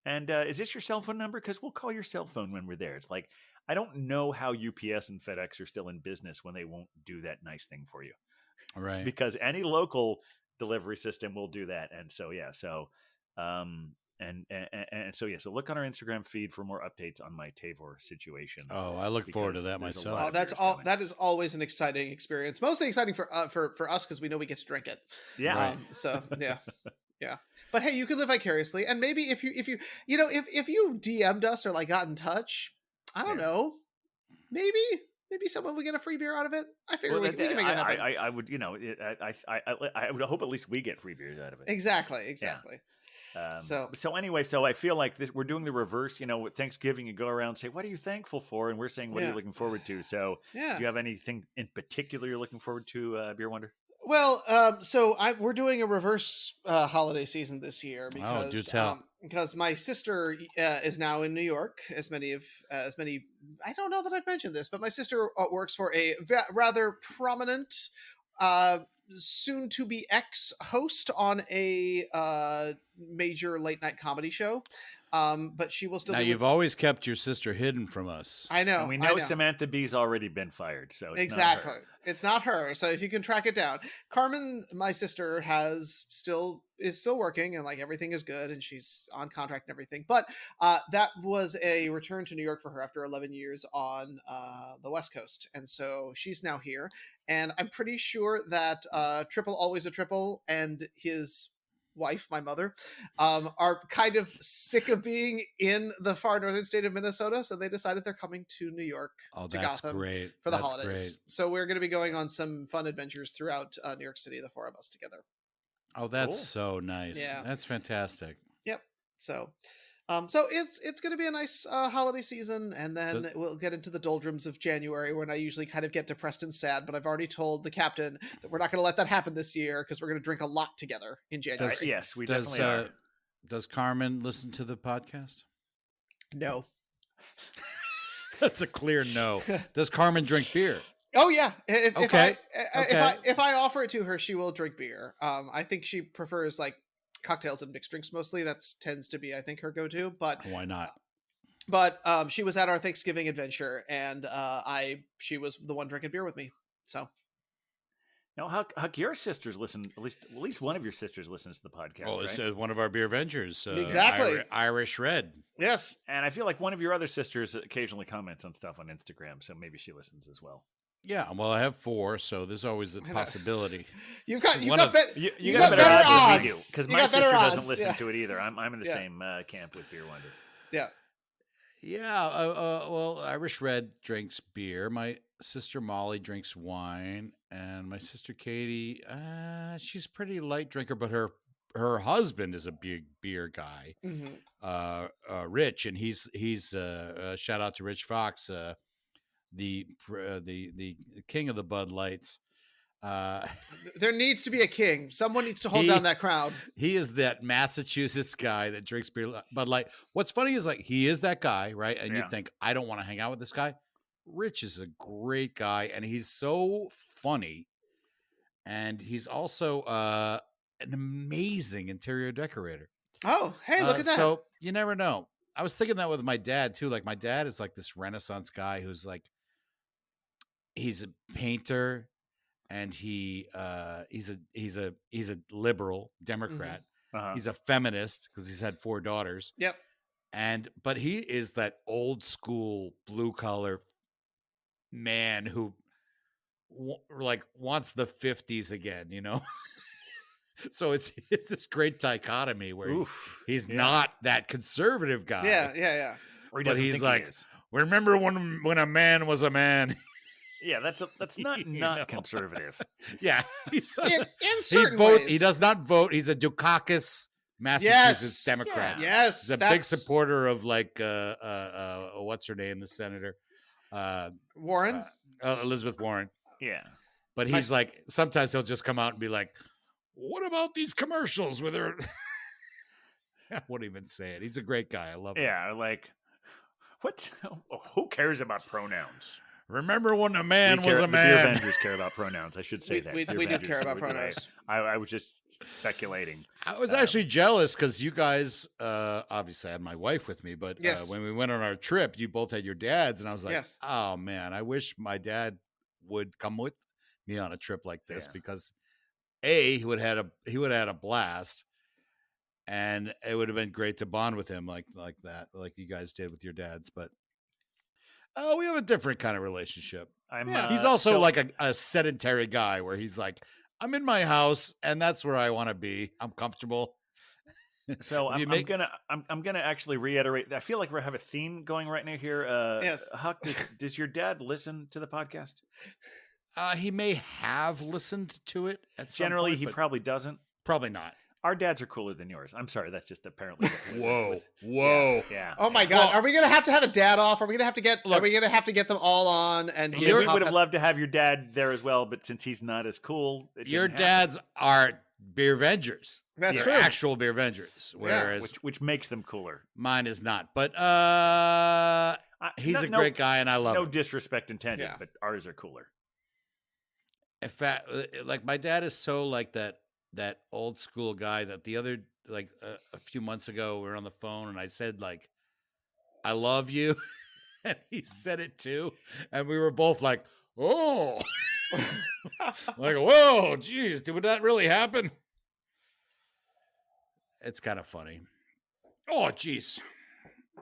And is this your cell phone number? Because we'll call your cell phone when we're there. It's like I don't know how UPS and FedEx are still in business when they won't do that nice thing for you. Right. Because any local delivery system will do that. And so And so yeah, so look on our Instagram feed for more updates on my Tavor situation. Oh, I look forward to that there's a myself. lot Oh, of that's beers all. coming. That is always an exciting experience. Mostly exciting for us because we know we get to drink it. Yeah. Right. So yeah, yeah. But hey, you can live vicariously, and maybe if you if you DM'd us or like got in touch, I don't Yeah. know, maybe someone would get a free beer out of it. I figure we can make it happen. I would, I would hope at least we get free beers out of it. Exactly. So anyway, so I feel like we're doing the reverse. With Thanksgiving, you go around and say, "What are you thankful for?" And we're saying, "What are you looking forward to?" So, yeah. do you have anything in particular you're looking forward to, Beer Wonder? Well, so we're doing a reverse holiday season this year Oh, do tell. because my sister is now in New York. As many I don't know that I've mentioned this, but my sister works for a rather prominent, soon to be ex host on a major late night comedy show. But she will still. Now, you've always kept your sister hidden from us. I know. And we know Samantha B's already been fired, so it's exactly. not her. It's not her. So if you can track it down, Carmen, my sister, is still working, and like everything is good, and she's on contract and everything. But that was a return to New York for her after 11 years on the West Coast, and so she's now here. And I'm pretty sure that Triple Always a Triple and his wife, my mother, are kind of sick of being in the far northern state of Minnesota, so they decided they're coming to New York to Gotham great. for the That's holidays. Great. So we're going to be going on some fun adventures throughout New York City, the four of us together. Oh, that's so nice. Yeah, that's fantastic. Yep. So it's going to be a nice holiday season, and then we'll get into the doldrums of January when I usually kind of get depressed and sad. But I've already told the captain that we're not going to let that happen this year because we're going to drink a lot together in January. Yes, we definitely are. Does Carmen listen to the podcast? No. That's a clear no. Does Carmen drink beer? Oh yeah. Okay. If I offer it to her, she will drink beer. I think she prefers like cocktails and mixed drinks mostly. That tends to be, I think, her go-to. But why not? But she was at our Thanksgiving adventure, and she was the one drinking beer with me. So. Now, Huck, your sisters listen. At least one of your sisters listens to the podcast. Oh, right? It's one of our beer ventures. Exactly. Irish Red. Yes. And I feel like one of your other sisters occasionally comments on stuff on Instagram, so maybe she listens as well. Yeah, well, I have 4, so there's always a possibility. You got better odds because my sister doesn't listen to it either. I'm in the same camp with Beer Wonder. Yeah. Yeah. Well, Irish Red drinks beer. My sister Molly drinks wine, and my sister Katie, she's a pretty light drinker, but her husband is a big beer guy. Mm-hmm. Rich, and he's shout out to Rich Fox, the king of the Bud Lights. There needs to be a king. Someone needs to hold down that crowd. He is that Massachusetts guy that drinks beer, Bud Light. What's funny is like he is that guy, right? And you think, I don't want to hang out with this guy. Rich is a great guy, and he's so funny, and he's also an amazing interior decorator. Oh, hey, look at that! So you never know. I was thinking that with my dad too. Like my dad is like this Renaissance guy who's like, he's a painter, and he's a liberal Democrat. Mm-hmm. He's a feminist because he's had 4 daughters. Yep. But he is that old school blue collar man who like wants the 50s again, you know? So it's this great dichotomy where he's not that conservative guy. Yeah. But he's like, remember when a man was a man? Yeah, that's not conservative. Yeah, he's in certain ways. He does not vote. He's a Dukakis, Massachusetts Democrat. Yeah. Yes, he's a big supporter of like what's her name, the senator, Warren, Elizabeth Warren. Yeah, but he's like, sometimes he'll just come out and be like, "What about these commercials with her?" I won't even say it. He's a great guy. I love him. Yeah, like what? Who cares about pronouns? Remember when a man was a man? The Beer Avengers care about pronouns. I should say that. We do care about pronouns. I was just speculating. I was actually jealous because you guys, obviously I had my wife with me, but when we went on our trip, you both had your dads, and I was like, oh man, I wish my dad would come with me on a trip like this because he would have had a blast, and it would have been great to bond with him like that, like you guys did with your dads. But we have a different kind of relationship. He's also like a sedentary guy where he's like, I'm in my house and that's where I want to be. I'm comfortable. So I'm gonna actually reiterate. I feel like we have a theme going right now here. Yes. Huck, does your dad listen to the podcast? He may have listened to it at some Generally, point, he but probably doesn't. probably not. Our dads are cooler than yours. I'm sorry, that's just apparently. Whoa. Yeah. Oh my God! Well- are we gonna have a dad off? Are we gonna have to get? Look- are we gonna have to get them all on? And Yeah, we would have loved to have your dad there as well, but since he's not as cool, it Your didn't happen. dads are beer vengers. That's They're true. actual beer vengers, whereas which makes them cooler. mine is not. But he's a No- great guy, and I love No him. disrespect intended, Yeah. but ours are cooler. In fact, like my dad is so like that old school guy that the other like a few months ago we were on the phone and I said like I love you and he said it too and we were both like, oh, like, whoa, geez, would that really happen? It's kind of funny. Oh, geez,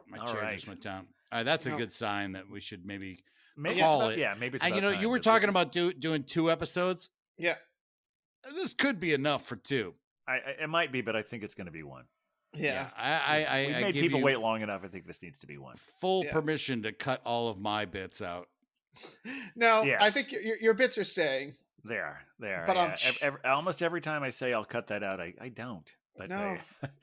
my All chair right. just went down. That's a No. good sign that we should maybe Maybe call it's about, it. maybe it's And about you time, were but talking this is- about doing 2 episodes. Yeah. This could be enough for 2. it might be, but I think it's going to be one. Yeah. I We've made give people you wait long enough. I think this needs to be one. full Yeah. permission to cut all of my bits out. No, I Yes. think your bits are staying. They are. But, yeah. Almost every time I say I'll cut that out, I don't. But No.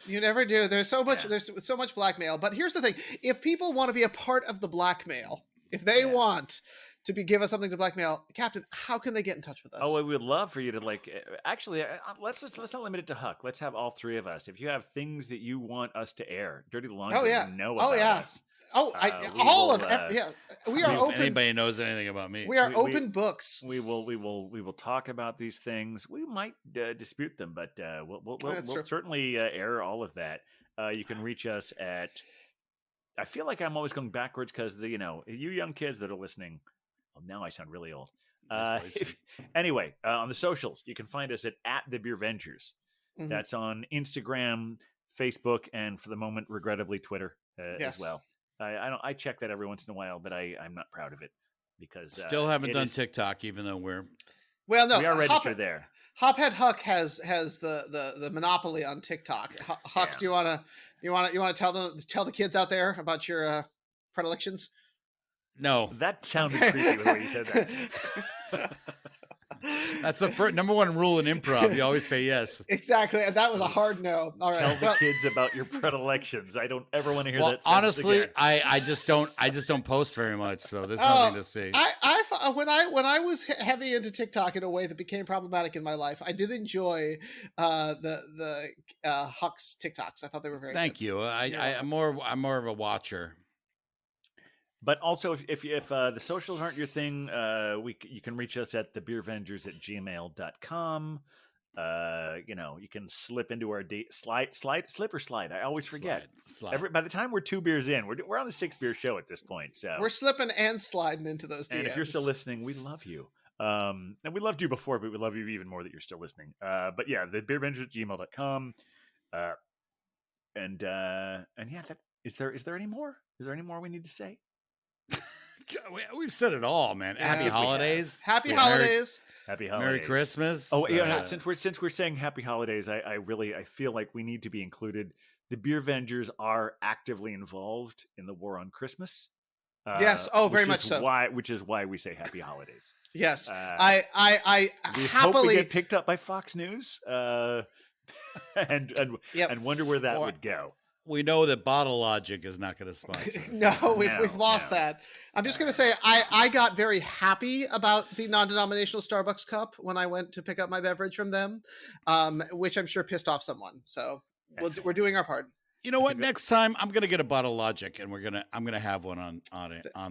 You never do. There's so much. Yeah. There's so much blackmail. But here's the thing: if people want to be a part of the blackmail, if they Yeah. want to give us something to blackmail, Captain, how can they get in touch with us? Oh, we would love for you to actually, let's not limit it to Huck. Let's have all 3 of us. If you have things that you want us to air, dirty laundry, yeah. you know Oh, about yeah. us. Oh, we all will, of yeah. We are If open. anybody knows anything about me. We are we- open books. We will talk about these things. We might dispute them, but we'll That's true. certainly air all of that. You can reach us at. I feel like I'm always going backwards because you young kids that are listening. Well, now I sound really old. Yes, Lacey. Anyway, on the socials, you can find us at the Beer Vengers. Mhm. That's on Instagram, Facebook, and for the moment, regrettably, Twitter Yes. as well. I check that every once in a while, but I'm not proud of it because Still haven't it done is- TikTok, even though we're Well, no, we are registered there. Hophead Huck has the monopoly on TikTok. Huck, Yeah. do you want to tell the kids out there about your predilections? no. That sounded creepy the way you said that. That's the number 1 rule in improv. You always say yes. Exactly, and that was a hard no. All Tell right. the Well, kids about your predilections. I don't ever want to hear Well, that. sentence honestly, again. I just don't post very much, so there's nothing to see. when I was heavy into TikTok in a way that became problematic in my life, I did enjoy the Huck's TikToks. I thought they were very Thank good. you. I'm more of a watcher. But also, if the socials aren't your thing, you can reach us at thebeervengers@gmail.com. You can slip into our slip or slide. I always forget. Slide. By the time we're 2 beers in, we're on the 6 beer show at this point. So We're slipping and sliding into those DMs. and if you're still listening, we love you. And we loved you before, but we love you even more that you're still listening. But yeah, thebeervengers@gmail.com. And yeah, is there any more? Is there any more we need to say? We've said it all, man. Yeah. Happy We holidays. Happy Merry- holidays. Happy holidays. Merry Christmas. Oh, yeah. Since we're saying happy holidays, I feel like we need to be included. The Beer Vengers are actively involved in the war on Christmas. Yes. Oh, very much so. Which is why we say happy holidays. Yes. I I hope we happily get picked up by Fox News. And Yep. wonder where that Or- would go. We know that Bottle Logic is not going to sponsor us. No, we've lost no. that. I'm just going to say I got very happy about the non-denominational Starbucks cup when I went to pick up my beverage from them, which I'm sure pissed off someone. So we're doing our part. You know what? Next time I'm going to get a Bottle Logic, and I'm going to have one on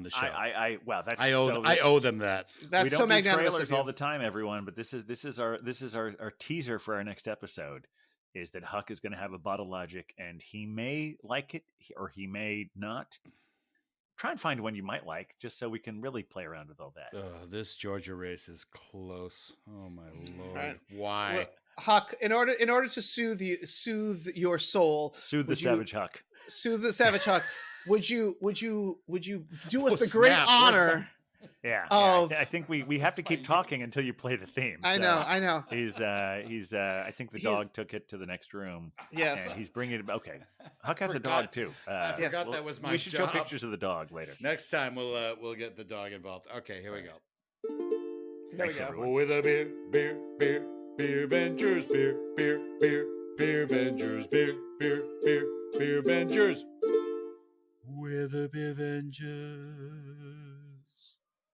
the show. Wow, that's I owe them that. That's we don't so do magnanimous trailers of you. all the time, everyone. But this is our teaser for our next episode. Is that Huck is going to have a Bottle Logic, and he may like it or he may not. try and find one you might like, just so we can really play around with all that. This Georgia race is close. Oh my lord! Right. Why? Well, Huck, in order to soothe your soul, Soothe the would you- savage Huck. soothe the savage Huck, would you do us Oh, the great snap. honor? Yeah, Of- I think we have to keep talking until you play the theme. I so know, I know. He's I think the He's- dog took it to the next room. Yes. And he's bringing it. Okay, Huck has a Forgot- dog too. I Yes. forgot that was my We should job. show pictures of the dog later. Next time we'll get the dog involved. Okay, here we go. There we Thanks, go. everyone. With a beer Ventures, beer Ventures, beer Ventures. With a beer Ventures.